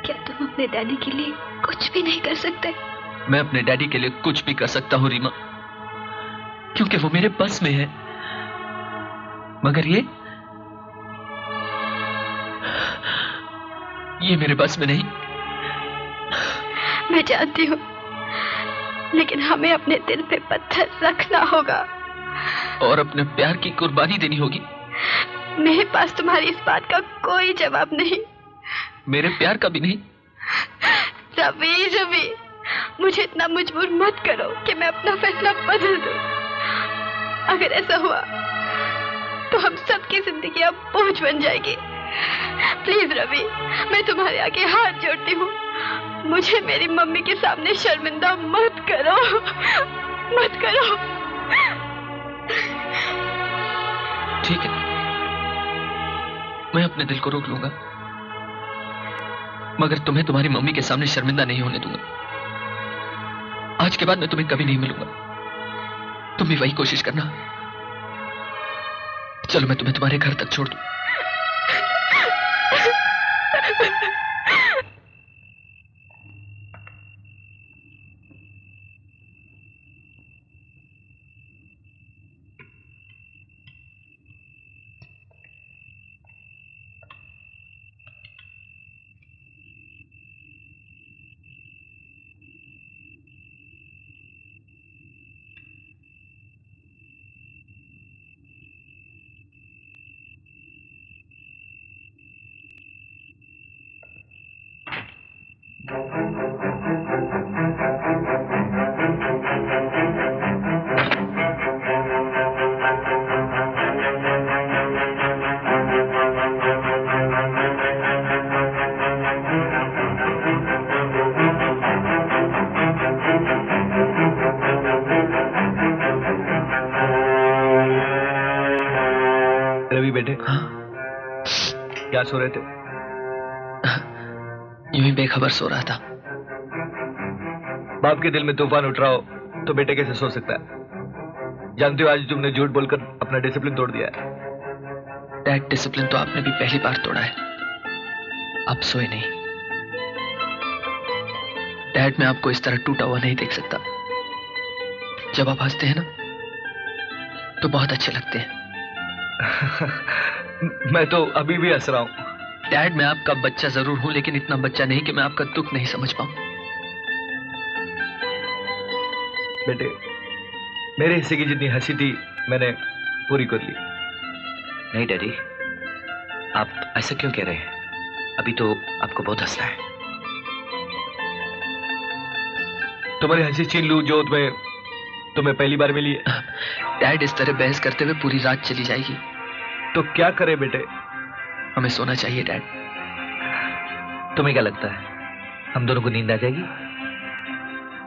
क्या तुम अपने डैडी के लिए कुछ भी नहीं कर सकते? मैं अपने डैडी के लिए कुछ भी कर सकता हूं रीमा, क्योंकि वो मेरे बस में है। मगर ये मेरे बस में नहीं। मैं जानती हूँ, लेकिन हमें अपने दिल पे पत्थर रखना होगा और अपने प्यार की कुर्बानी देनी होगी। मेरे पास तुम्हारी इस बात का कोई जवाब नहीं। मेरे प्यार का भी नहीं। रवि, मुझे इतना मजबूर मत करो कि मैं अपना फैसला बदल दूं। अगर ऐसा हुआ तो हम सबकी जिंदगी अब बोझ बन जाएगी। प्लीज रवि, मैं तुम्हारे आगे हाथ जोड़ती हूँ, मुझे मेरी मम्मी के सामने शर्मिंदा मत करो, मत करो। ठीक है, मैं अपने दिल को रोक लूंगा, मगर तुम्हें तुम्हारी मम्मी के सामने शर्मिंदा नहीं होने दूंगा। आज के बाद मैं तुम्हें कभी नहीं मिलूंगा। तुम भी वही कोशिश करना। चलो मैं तुम्हें तुम्हारे घर तक छोड़ दूं। बेटे? हाँ? क्या सो रहे थे? यूं ही बेखबर सो रहा था। बाप के दिल में तूफान उठ रहा हो तो बेटे कैसे सो सकता है? जानते हो आज तुमने झूठ बोलकर अपना डिसिप्लिन तोड़ दिया है। डैड, डिसिप्लिन तो आपने भी पहली बार तोड़ा है। आप सोए नहीं। डैड, मैं आपको इस तरह टूटा हुआ नहीं देख सकता। जब आप हंसते हैं ना तो बहुत अच्छे लगते हैं। मैं तो अभी भी हंस रहा हूं। डैड, मैं आपका बच्चा जरूर हूं, लेकिन इतना बच्चा नहीं कि मैं आपका दुख नहीं समझ पाऊं। बेटे, मेरे हिस्से की जितनी हंसी थी मैंने पूरी कर ली। नहीं डैडी, आप ऐसा क्यों कह रहे हैं? अभी तो आपको बहुत हंसना है। तुम्हारी हंसी छीन लूं जो तुम्हें पहली बार मिली है। डैड, इस तरह बहस करते हुए पूरी रात चली जाएगी। तो क्या करे बेटे? हमें सोना चाहिए डैड। तुम्हें क्या लगता है हम दोनों को नींद आ जाएगी?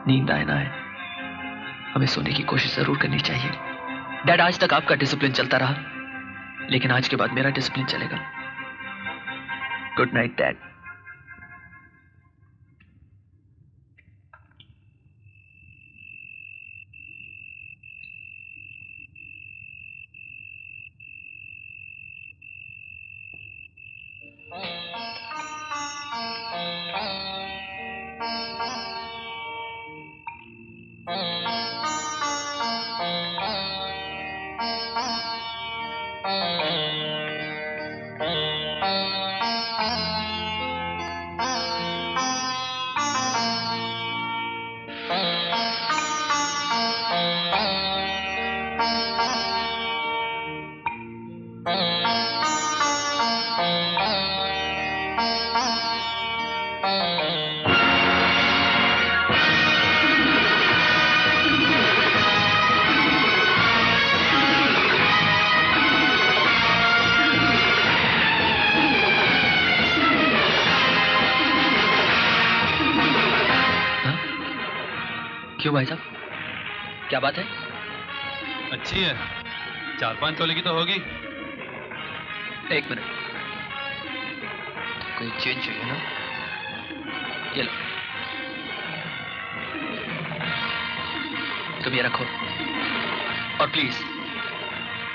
नींद आए ना आए, हमें सोने की कोशिश जरूर करनी चाहिए। डैड, आज तक आपका डिसिप्लिन चलता रहा, लेकिन आज के बाद मेरा डिसिप्लिन चलेगा। Good night dad. क्यों भाई साहब, क्या बात है? अच्छी है, 4-5 तोले की तो होगी। एक मिनट, कोई चेंज चाहिए ना? ये लो, तुम ये रखो और प्लीज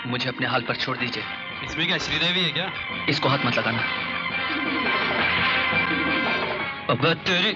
मुझे अपने हाल पर छोड़ दीजिए। इसमें क्या श्रीदेवी है क्या? इसको हाथ मत लगाना। अब तेरी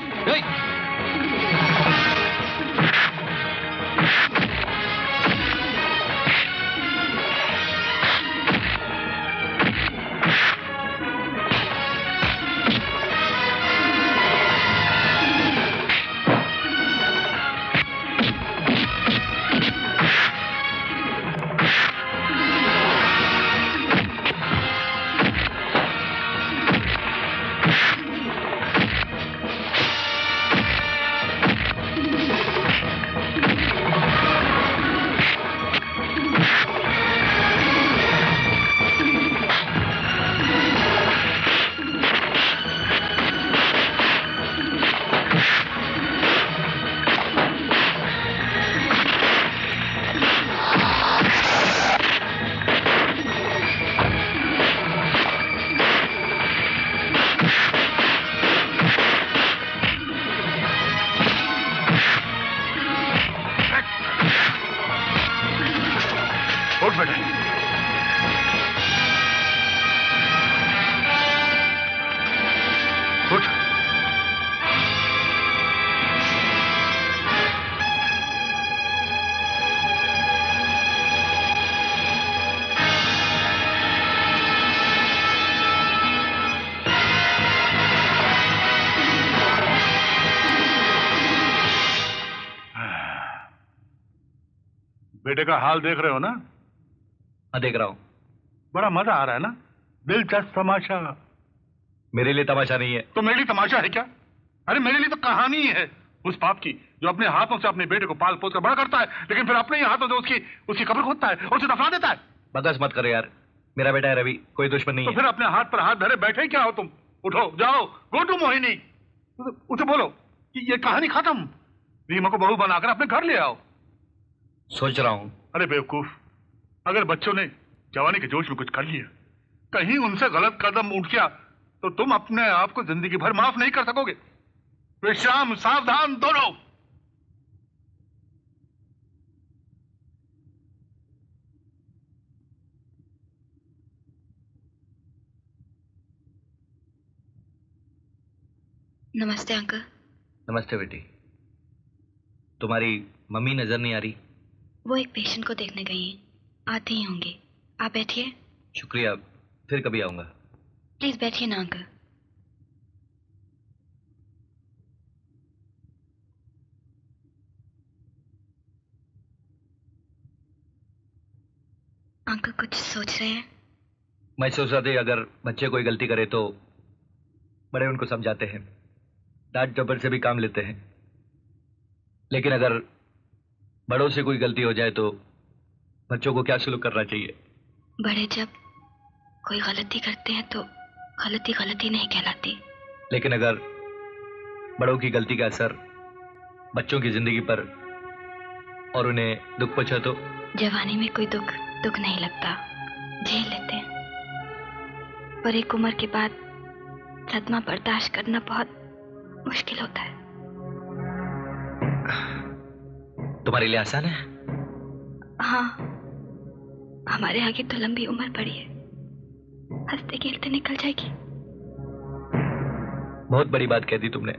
बेटे का हाल देख रहे हो ना? हाँ, देख रहा हूं। बड़ा मजा आ रहा है ना? दिलचस्प तमाशा। मेरे लिए तमाशा नहीं है। तो मेरे लिए तमाशा है क्या? अरे मेरे लिए तो कहानी है उस बाप की जो अपने हाथों से अपने बेटे को पाल पोस कर बड़ा करता है, लेकिन फिर अपने ही हाथों से उसकी कब्र खोदता है और उसे दफना देता है। बकस मत करो यार, मेरा बेटा है रवि, कोई दुश्मन नहीं तो है। फिर अपने हाथ पर हाथ धरे बैठे क्या हो तुम? उठो, जाओ, गो टू मोहिनी, उसे बोलो कि ये कहानी खत्म। रीमा को बहू बनाकर अपने घर ले आओ। सोच रहा हूं। अरे बेवकूफ, अगर बच्चों ने जवानी के जोश में कुछ कर लिया कहीं उनसे गलत कदम उठ गया तो तुम अपने आप को जिंदगी भर माफ नहीं कर सकोगे। विश्राम, सावधान दोनों। नमस्ते अंकल। नमस्ते बेटी। तुम्हारी मम्मी नजर नहीं आ रही? वो एक पेशेंट को देखने गई हैं, आती ही होंगी। आप बैठिए। शुक्रिया, फिर कभी आऊंगा। प्लीज बैठिए ना अंकल। अंकल कुछ सोच रहे हैं? मैं सोच रहा था अगर बच्चे कोई गलती करे तो बड़े उनको समझाते हैं, डांट डपट से भी काम लेते हैं, लेकिन अगर बड़ों से कोई गलती हो जाए तो बच्चों को क्या सलूक करना चाहिए? बड़े जब कोई गलती करते हैं तो गलती गलती नहीं कहलाती। लेकिन अगर बड़ों की गलती का असर बच्चों की जिंदगी पर और उन्हें दुख पहुंचा तो? जवानी में कोई दुख नहीं लगता, झेल लेते हैं, पर एक उम्र के बाद सदमा बर्दाश्त करना बहुत मुश्किल होता है। तुम्हारे लिए आसान है? हाँ, हमारे आगे तो लंबी उम्र पड़ी है, हंसते खेलते निकल जाएगी। बहुत बड़ी बात कह दी तुमने,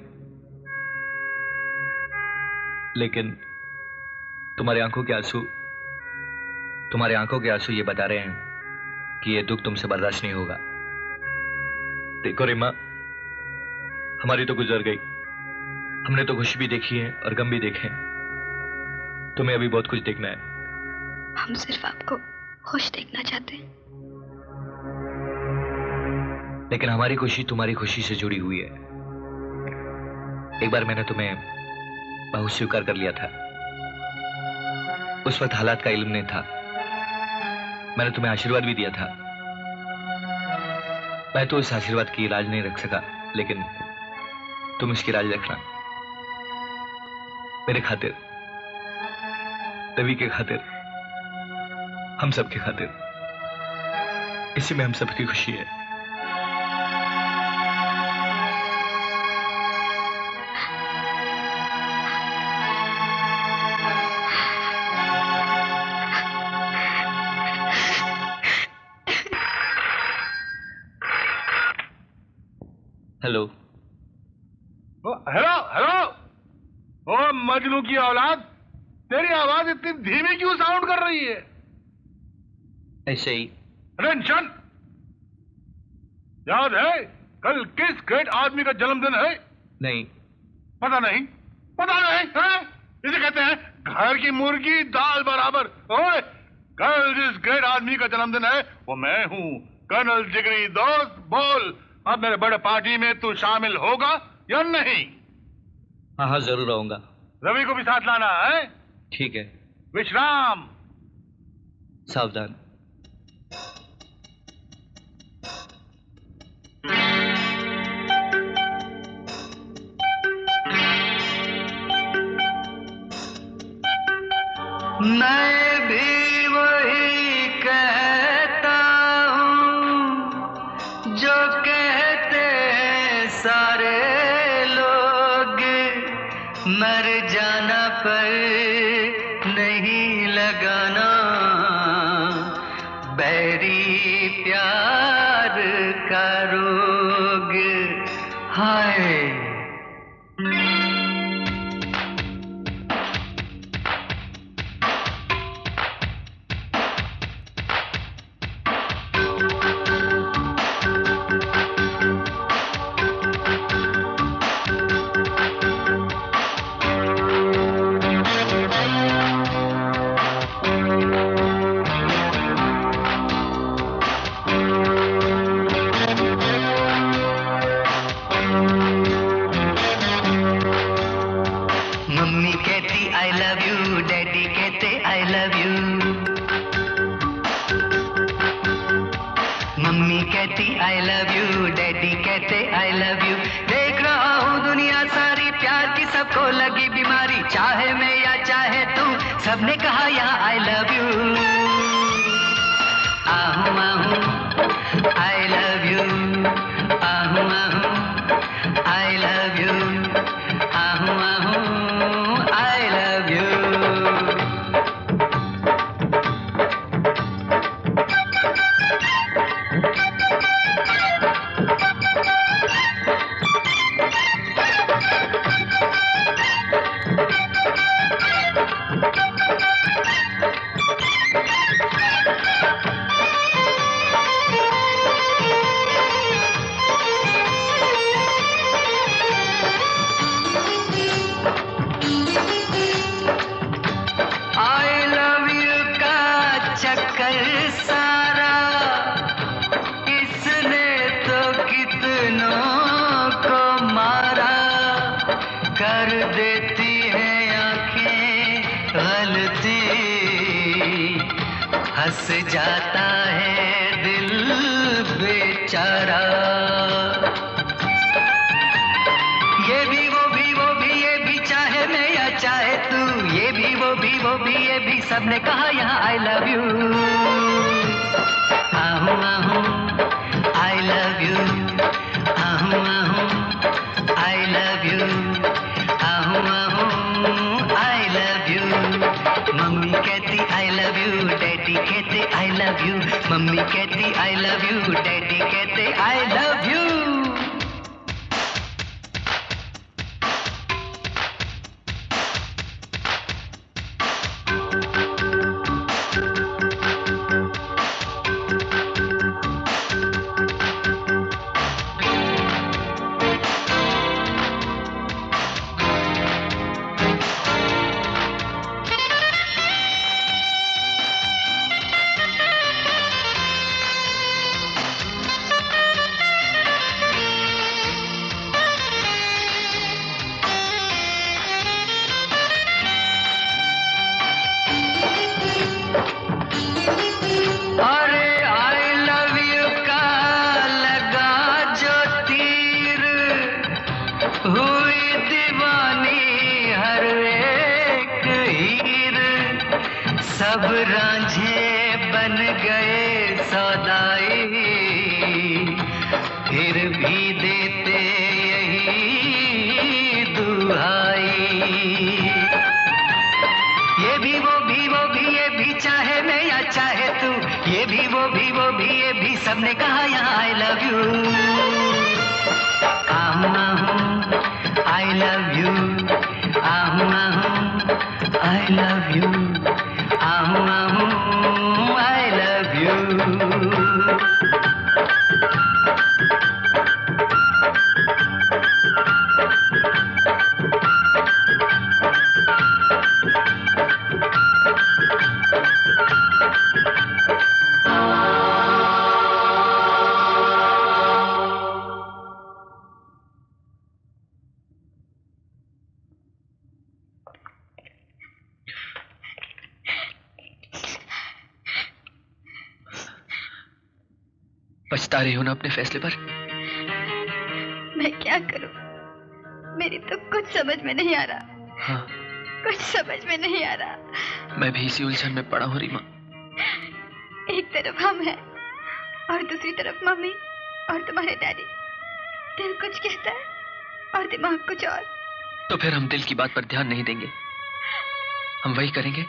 लेकिन तुम्हारी आंखों के आंसू ये बता रहे हैं कि ये दुख तुमसे बर्दाश्त नहीं होगा। देखो रिमा, हमारी तो गुजर गई, हमने तो खुशी भी देखी है और गम भी देखे हैं। तुम्हें अभी बहुत कुछ देखना है। हम सिर्फ आपको खुश देखना चाहते हैं। लेकिन हमारी खुशी तुम्हारी खुशी से जुड़ी हुई है। एक बार मैंने तुम्हें बहू स्वीकार कर लिया था, उस वक्त हालात का इल्म नहीं था, मैंने तुम्हें आशीर्वाद भी दिया था। मैं तो इस आशीर्वाद की लाज नहीं रख सका, लेकिन तुम इसकी लाज रखना, मेरे खातिर, रवि के खातिर, हम सब के खातिर। इसी में हम सबकी खुशी है। Hello hello hello. ओ मजनू की औलाद, तेरी आवाज इतनी धीमी क्यों साउंड कर रही है? ऐसे ही। टेंशन। याद है कल किस ग्रेट आदमी का जन्मदिन है? नहीं। पता नहीं? पता नहीं है? इसे कहते हैं घर की मुर्गी दाल बराबर। ओए, कल जिस ग्रेट आदमी का जन्मदिन है वो मैं हूँ, कर्नल जिगरी दोस्त। बोल, अब मेरे बड़े पार्टी में तू शामिल होगा या नहीं? हाँ हाँ, जरूर आऊंगा। रवि को भी साथ लाना है? ठीक है। विश्राम, सावधान। मैं भी वही कहता हूँ जो कहते हैं सारे लोग, मर जाना पर नहीं लगाना बैरी प्यार का रोग। हाय आई लव यू, डैडी कहते आई लव यू। देख रहा हूँ दुनिया सारी प्यार की सबको लगी बीमारी, चाहे मैं या चाहे तू सबने कहा यहाँ आई लव यू। आहूं आहूं I love you. Ahu ahu, I love you. Ahu ahu, I love you. हंस जाता है दिल बेचारा। ये भी वो भी ये भी चाहे मैं या चाहे तू, ये भी वो भी ये भी सबने कहा यहाँ I love you। Ahu Ahu I love you, Ahu Ahu I love you, Ahu Ahu I love you। Mummy कहती I love you, डैडी कहते I love you, मम्मी कहती I love you, डैडी कहते I love you। सब रांझे बन गए सौदाई, फिर भी देते यही दुहाई। ये भी वो भी ये भी चाहे मैं या चाहे तू, ये भी वो भी ये भी सबने कहा यहाँ I love you। Ahu Ahu I love you, Ahu Ahu I love you, Ahu Ahu I love you। पछता रही हो ना अपने फैसले पर? मैं क्या करूं? मेरी तो कुछ समझ में नहीं आ रहा। हाँ, कुछ समझ में नहीं आ रहा। मैं भी इसी उलझन में पड़ा हूँ रीमा। एक तरफ हम हैं और दूसरी तरफ मम्मी और तुम्हारे डैडी। दिल कुछ कहता है और दिमाग कुछ और। तो फिर हम दिल की बात पर ध्यान नहीं देंगे, हम वही करेंगे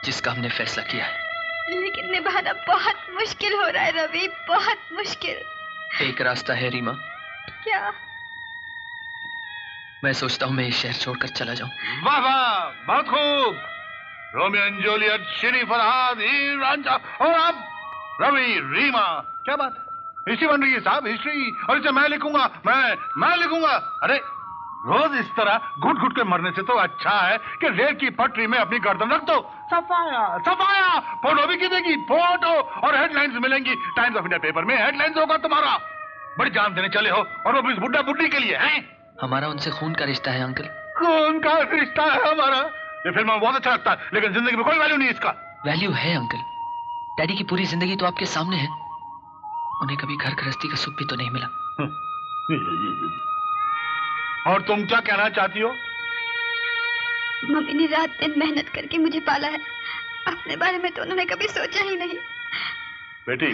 जिसका हमने फैसला किया है। लेकिन निभाना बहुत मुश्किल हो रहा है रवि, बहुत मुश्किल। एक रास्ता है रीमा। क्या? मैं सोचता हूँ मैं इस शहर छोड़कर चला जाऊं। वाह वाह, बहुत खूब। Romeo and Juliet, Shri Farhad, Heer Ranjha और अब रवि रीमा। क्या बात है, हिस्ट्री बन रही है साहब, हिस्ट्री। और इसे मैं लिखूंगा, मैं लिखूंगा। अरे रोज इस तरह घुट घुट के मरने से तो अच्छा है कि रेल की पटरी में अपनी गर्दन रख दो। सफाया सफाया। फोटो भी खींचेगी, फोटो और हेडलाइंस मिलेंगी। टाइम्स ऑफ इंडिया पेपर में हेडलाइंस होगा तुम्हारा। बड़ी जान देने चले हो और वो भी इस बुड्ढा बुड्ढी के लिए हैं। हमारा उनसे खून का रिश्ता है अंकल। खून का रिश्ता है हमारा। ये फिल्म में बहुत अच्छा लगता है, लेकिन जिंदगी में कोई वैल्यू नहीं इसका। वैल्यू है अंकल। डैडी की पूरी जिंदगी तो आपके सामने है, उन्हें कभी घर गृहस्थी का सुख भी तो नहीं मिला। और तुम क्या कहना चाहती हो? मम्मी ने रात दिन मेहनत करके मुझे पाला है, अपने बारे में तो उन्होंने कभी सोचा ही नहीं। बेटी,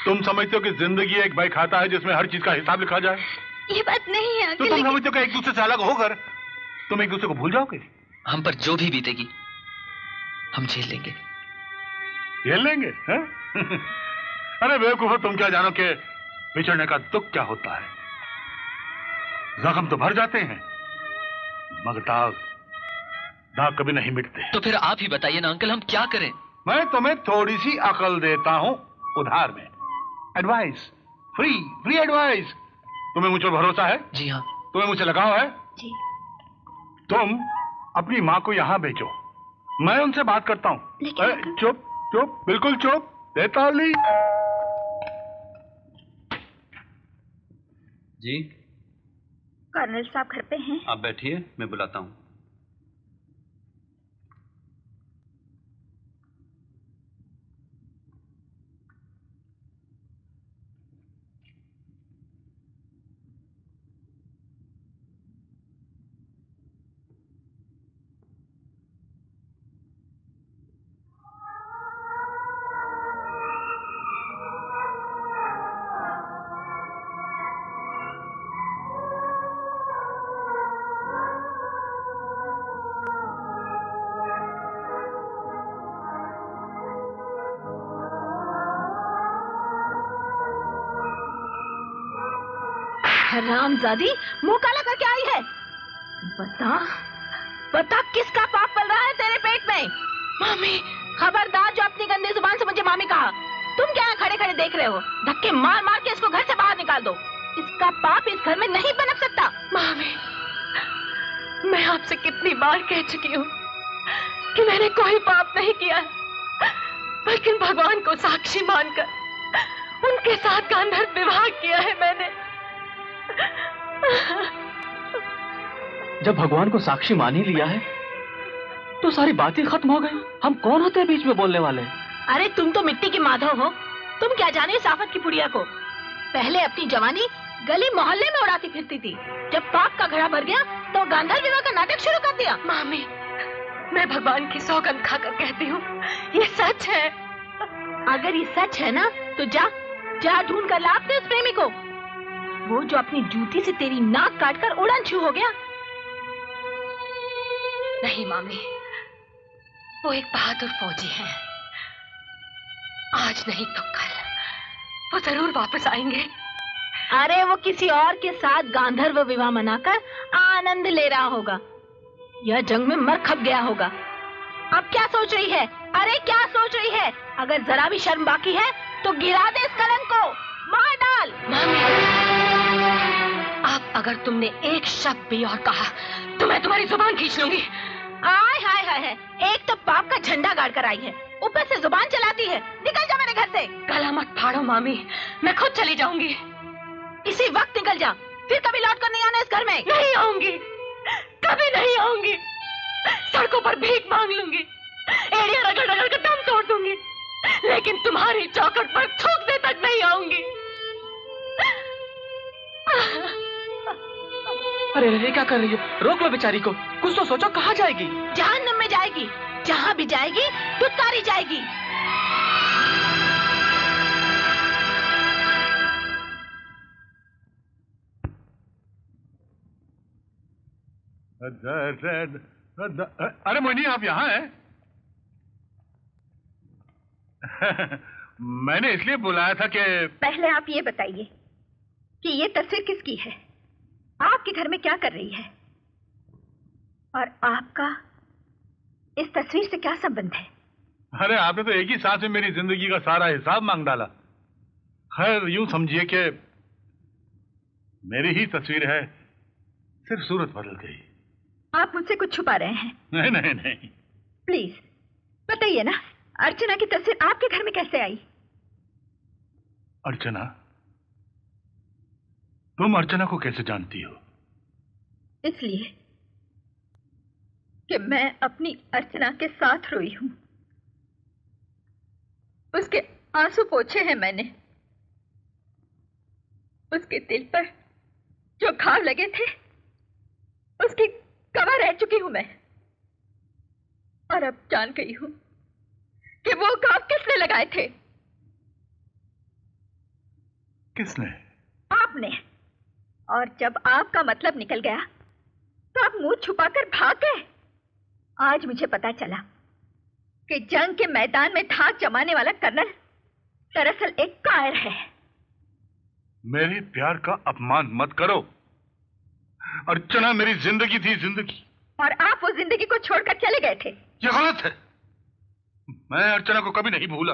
तुम समझते हो कि जिंदगी एक बही खाता है जिसमें हर चीज का हिसाब लिखा जाए? ये बात नहीं है तो तुम समझते हो कि एक दूसरे से अलग होकर तुम एक दूसरे को भूल जाओगे? हम पर जो भी बीतेगी हम झेल लेंगे। झेल लेंगे है? अरे बेवकूफो, तुम क्या जानो कि बिछड़ने का दुख क्या होता है? जख्म तो भर जाते हैं मगर दाग कभी नहीं मिटते। तो फिर आप ही बताइए ना अंकल, हम क्या करें? मैं तुम्हें थोड़ी सी अकल देता हूं उधार में, एडवाइस, फ्री एडवाइस। तुम्हें मुझ पर भरोसा है? जी हाँ। तुम्हें मुझसे लगाव है? जी। तुम अपनी माँ को यहाँ भेजो, मैं उनसे बात करता हूँ। चुप चुप, बिल्कुल चुप। देता ली जी। कर्नल साहब घर पे हैं? आप बैठिए, मैं बुलाता हूँ। हरामजादी, मुंह काला करके आई है। बता किसका पाप पल रहा है तेरे पेट में? मामी, खबरदार जो अपनी गंदी जुबान से मुझे मामी कहा। तुम क्या खड़े खड़े देख रहे हो? धक्के मार मार के इसको घर से बाहर निकाल दो। इसका पाप इस घर में नहीं पनप सकता। मामी, मैं आपसे कितनी बार कह चुकी हूँ कि मैंने कोई पाप नहीं किया, लेकिन भगवान को साक्षी मानकर उनके साथ गांधर्व विवाह किया है मैंने। जब भगवान को साक्षी मान ही लिया है तो सारी बातें खत्म हो गई। हम कौन होते हैं बीच में बोलने वाले? अरे तुम तो मिट्टी के माधव हो, तुम क्या जाने साफत की पुड़िया को। पहले अपनी जवानी गली मोहल्ले में उड़ाती फिरती थी, जब पाप का घड़ा भर गया तो गांधर्व विवाह का नाटक शुरू कर दिया। मामी, मैं भगवान की सौगंध खाकर कहती हूँ, ये सच है। अगर ये सच है ना तो जा ढूंढ कर ला अपने उस प्रेमी को, वो जो अपनी जूती से तेरी नाक काटकर उड़न छू हो गया। नहीं मामी, वो एक बहादुर फौजी है। आज नहीं तो कल वो जरूर वापस आएंगे। अरे वो किसी और के साथ गांधर्व विवाह मनाकर आनंद ले रहा होगा, यह जंग में मर खप गया होगा। अब क्या सोच रही है? अरे क्या सोच रही है? अगर जरा भी शर्म बाकी है तो गिरा दे इस कलंक को, मार डाल। मामी, अब अगर तुमने एक शब्द भी और कहा तो मैं तुम्हारी जुबान खींच लूंगी। हाय हाय हाय, एक तो पाप का झंडा गाड़ कर आई है, ऊपर से जुबान चलाती है। निकल जा मेरे घर से। गला मत फाड़ो मामी, मैं खुद चली जाऊंगी। इसी वक्त निकल जा, फिर कभी लौट कर नहीं आना इस घर में। नहीं आऊंगी, कभी नहीं आऊंगी। सड़कों पर भीख मांग लूंगी, एड़िया रगड़ रगड़ कर दम तोड़ दूंगी, लेकिन तुम्हारी चौखट पर थूकने तक नहीं आऊंगी। अरे ये क्या कर रही हो? रोक लो बेचारी को, कुछ तो सोचो। कहाँ जाएगी? जहन्नम में जाएगी, जहाँ भी जाएगी दुत्कारी जाएगी। अरे मोहिनी, आप यहाँ हैं? मैंने इसलिए बुलाया था कि पहले आप ये बताइए कि ये तस्वीर किसकी है, आपके घर में क्या कर रही है, और आपका इस तस्वीर से क्या संबंध है? अरे आपने तो एक ही सांस में मेरी जिंदगी का सारा हिसाब मांग डाला। खैर यूं समझिए कि मेरी ही तस्वीर है, सिर्फ सूरत बदल गई। आप मुझसे कुछ छुपा रहे हैं? नहीं नहीं नहीं। प्लीज बताइए ना, अर्चना की तस्वीर आपके घर में कैसे आई? अर्चना? तुम अर्चना को कैसे जानती हो? इसलिए कि मैं अपनी अर्चना के साथ रोई हूं, उसके आंसू पोंछे हैं मैंने, उसके दिल पर जो घाव लगे थे उसकी गवाह रह चुकी हूं मैं, और अब जान गई हूं कि वो घाव किसने लगाए थे। किसने? आपने। और जब आपका मतलब निकल गया तो आप मुंह छुपाकर भाग गए। आज मुझे पता चला कि जंग के मैदान में धाक जमाने वाला कर्नल दरअसल एक कायर है। मेरे प्यार का अपमान मत करो। अर्चना मेरी जिंदगी थी, जिंदगी। और आप वो जिंदगी को छोड़कर चले गए थे। ये गलत है। मैं अर्चना को कभी नहीं भूला,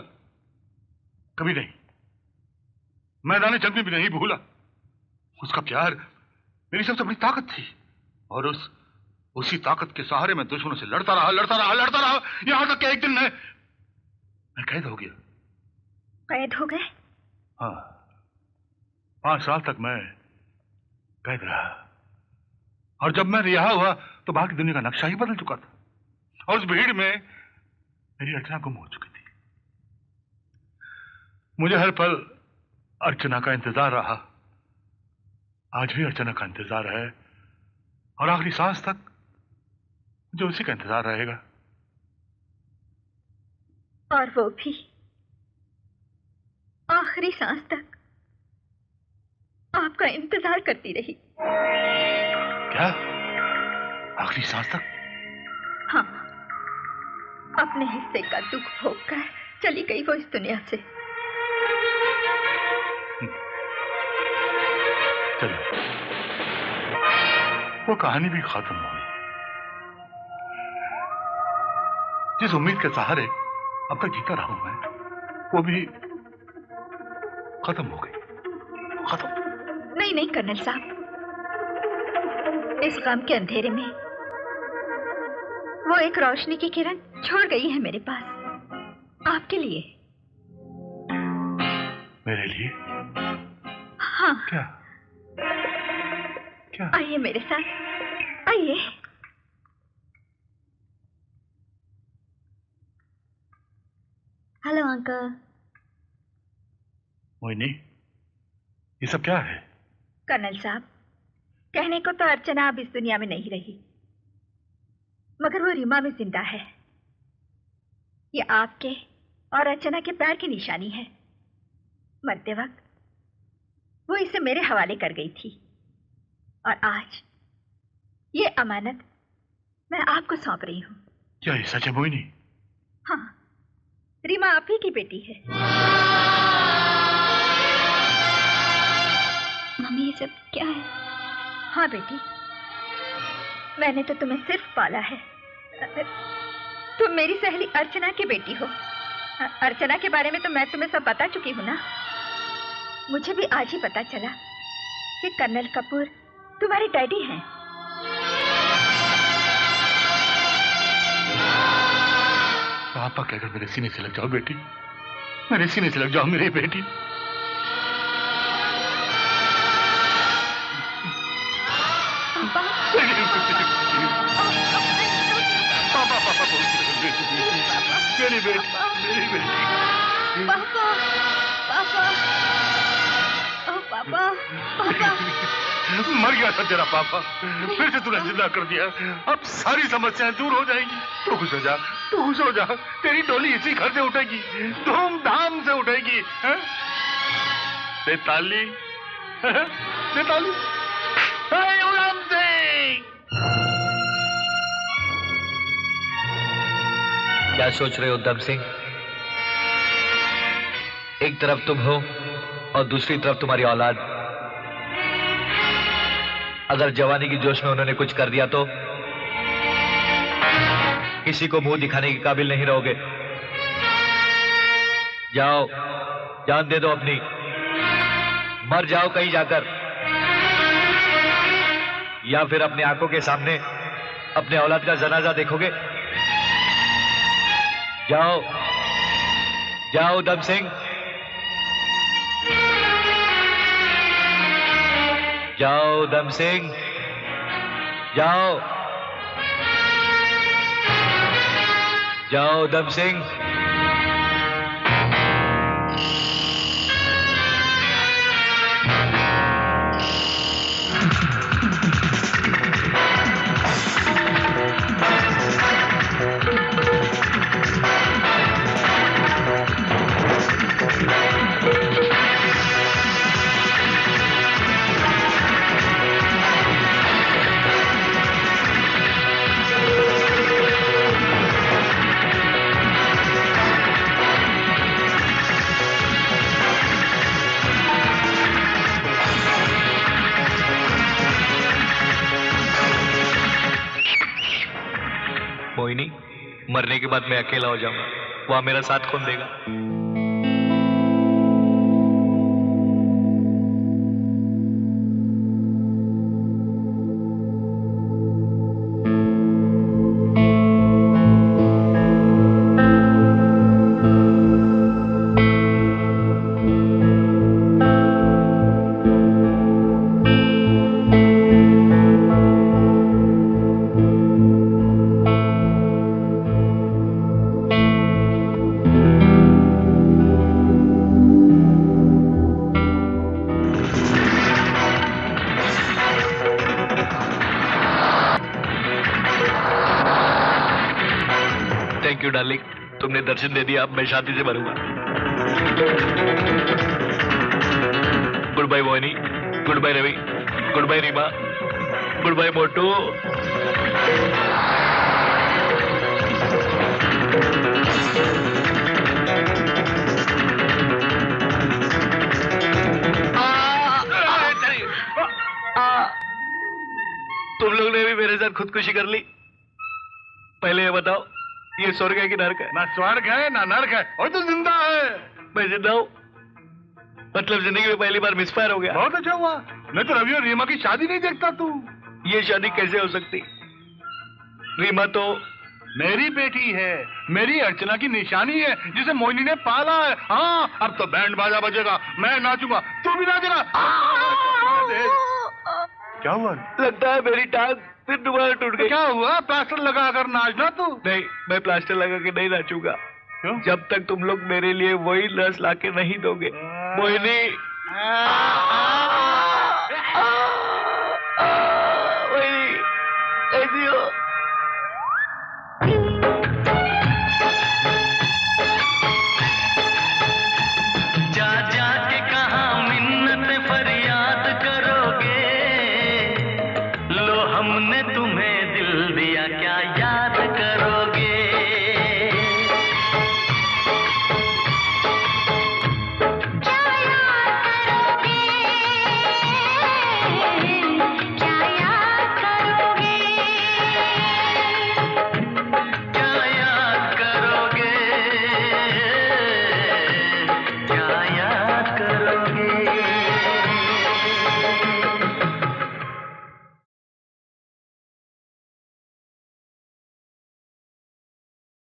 कभी नहीं। मैदान जंग में भी नहीं भूला। उसका प्यार मेरी सबसे बड़ी ताकत थी और उसी ताकत के सहारे मैं दुश्मनों से लड़ता रहा यहां तक कि एक दिन मैं कैद हो गया। कैद हो गए? हाँ, 5 साल तक मैं कैद रहा और जब मैं रिहा हुआ तो बाकी दुनिया का नक्शा ही बदल चुका था और उस भीड़ में मेरी अर्चना गुम हो चुकी थी। मुझे हर पल अर्चना का इंतजार रहा। आज भी अर्चना का इंतजार है और आखिरी सांस तक मुझे उसी का इंतजार रहेगा। और वो भी आखिरी सांस तक आपका इंतजार करती रही। क्या? आखिरी सांस तक? हाँ, अपने हिस्से का दुख भोगकर चली गई वो इस दुनिया से। चलो, वो कहानी भी खत्म हो गई। जिस उम्मीद के सहारे अब तक जीता रहा हूं मैं, वो भी खत्म हो गई। खत्म। नहीं कर्नल साहब, इस गम के अंधेरे में वो एक रोशनी की किरण छोड़ गई है मेरे पास, आपके लिए। मेरे लिए? हाँ। क्या? क्या? आइए मेरे साथ, आइए। Hello uncle. मोहिनी, ये सब क्या है? कर्नल साहब, कहने को तो अर्चना अब इस दुनिया में नहीं रही, मगर वो रीमा में जिंदा है। ये आपके और अर्चना के प्यार की निशानी है। मरते वक्त वो इसे मेरे हवाले कर गई थी और आज ये अमानत मैं आपको सौंप रही हूँ। क्या ये सच है मोहिनी? हाँ, रीमा आप ही की बेटी है। मम्मी, ये सब क्या है? हाँ बेटी, मैंने तो तुम्हें सिर्फ पाला है। तुम मेरी सहेली अर्चना की बेटी हो। अर्चना के बारे में तो मैं तुम्हें सब बता चुकी हूँ ना। मुझे भी आज ही पता चला कि कर्नल कपूर तुम्हारे डैडी हैं। पापा कहकर मेरे सीने से लग जाओ बेटी, मेरे सीने से लग जाओ मेरी बेटी। मेरी बेटी, मेरी बेटी। पापा, पापा, ओ पापा, पापा। मर गया था तेरा पापा, फिर से तूने जिंदा कर दिया। अब सारी समस्याएं दूर हो जाएंगी। तू खुश हो जा, तू खुश हो जा। तेरी डोली इसी घर से उठेगी, धूमधाम से उठेगी। दे ताली, दे ताली। उधम सिंह! क्या सोच रहे हो उधम सिंह? एक तरफ तुम हो और दूसरी तरफ तुम्हारी औलाद। अगर जवानी की जोश में उन्होंने कुछ कर दिया तो किसी को मुंह दिखाने के काबिल नहीं रहोगे। जाओ, जान दे दो अपनी, मर जाओ कहीं जाकर, या फिर अपनी आंखों के सामने अपने औलाद का जनाजा देखोगे। जाओ, जाओ उधम सिंह, जाओ उधम सिंह, जाओ, जाओ उधम सिंह। मरने के बाद मैं अकेला हो जाऊंगा, वहां मेरा साथ कौन देगा? थैंक यू डार्लिंग, तुमने दर्शन दे दिया, अब मैं शांति से मरूंगा। Good bye Mohini, good bye Ravi, good bye Reema, good bye Motu. तुम लोग ने भी मेरे साथ खुदकुशी कर ली। पहले ये बताओ, ये स्वर्ग है कि नरक है? ना स्वर्ग है ना नरक है, और तू जिंदा है। मैं जिंदा हूँ, मतलब जिंदगी में पहली बार मिसफायर हो गया। बहुत अच्छा हुआ, नहीं तो रवि और रीमा की शादी नहीं देखता तू। ये शादी कैसे हो सकती? रीमा तो मेरी बेटी है, मेरी अर्चना की निशानी है, जिसे मोहिनी ने पाला है। हाँ, अब तो बैंड बाजा बजेगा, मैं नाचूंगा, तू भी नाचेगा। क्या हुआ? लगता है मेरी टांग फिर दोबारा टूट गई। क्या हुआ? प्लास्टर लगा कर नाचना तू। नहीं, मैं प्लास्टर लगा के नहीं नाचूंगा। क्यों? जब तक तुम लोग मेरे लिए वही रस लाके नहीं दोगे। मोहिनी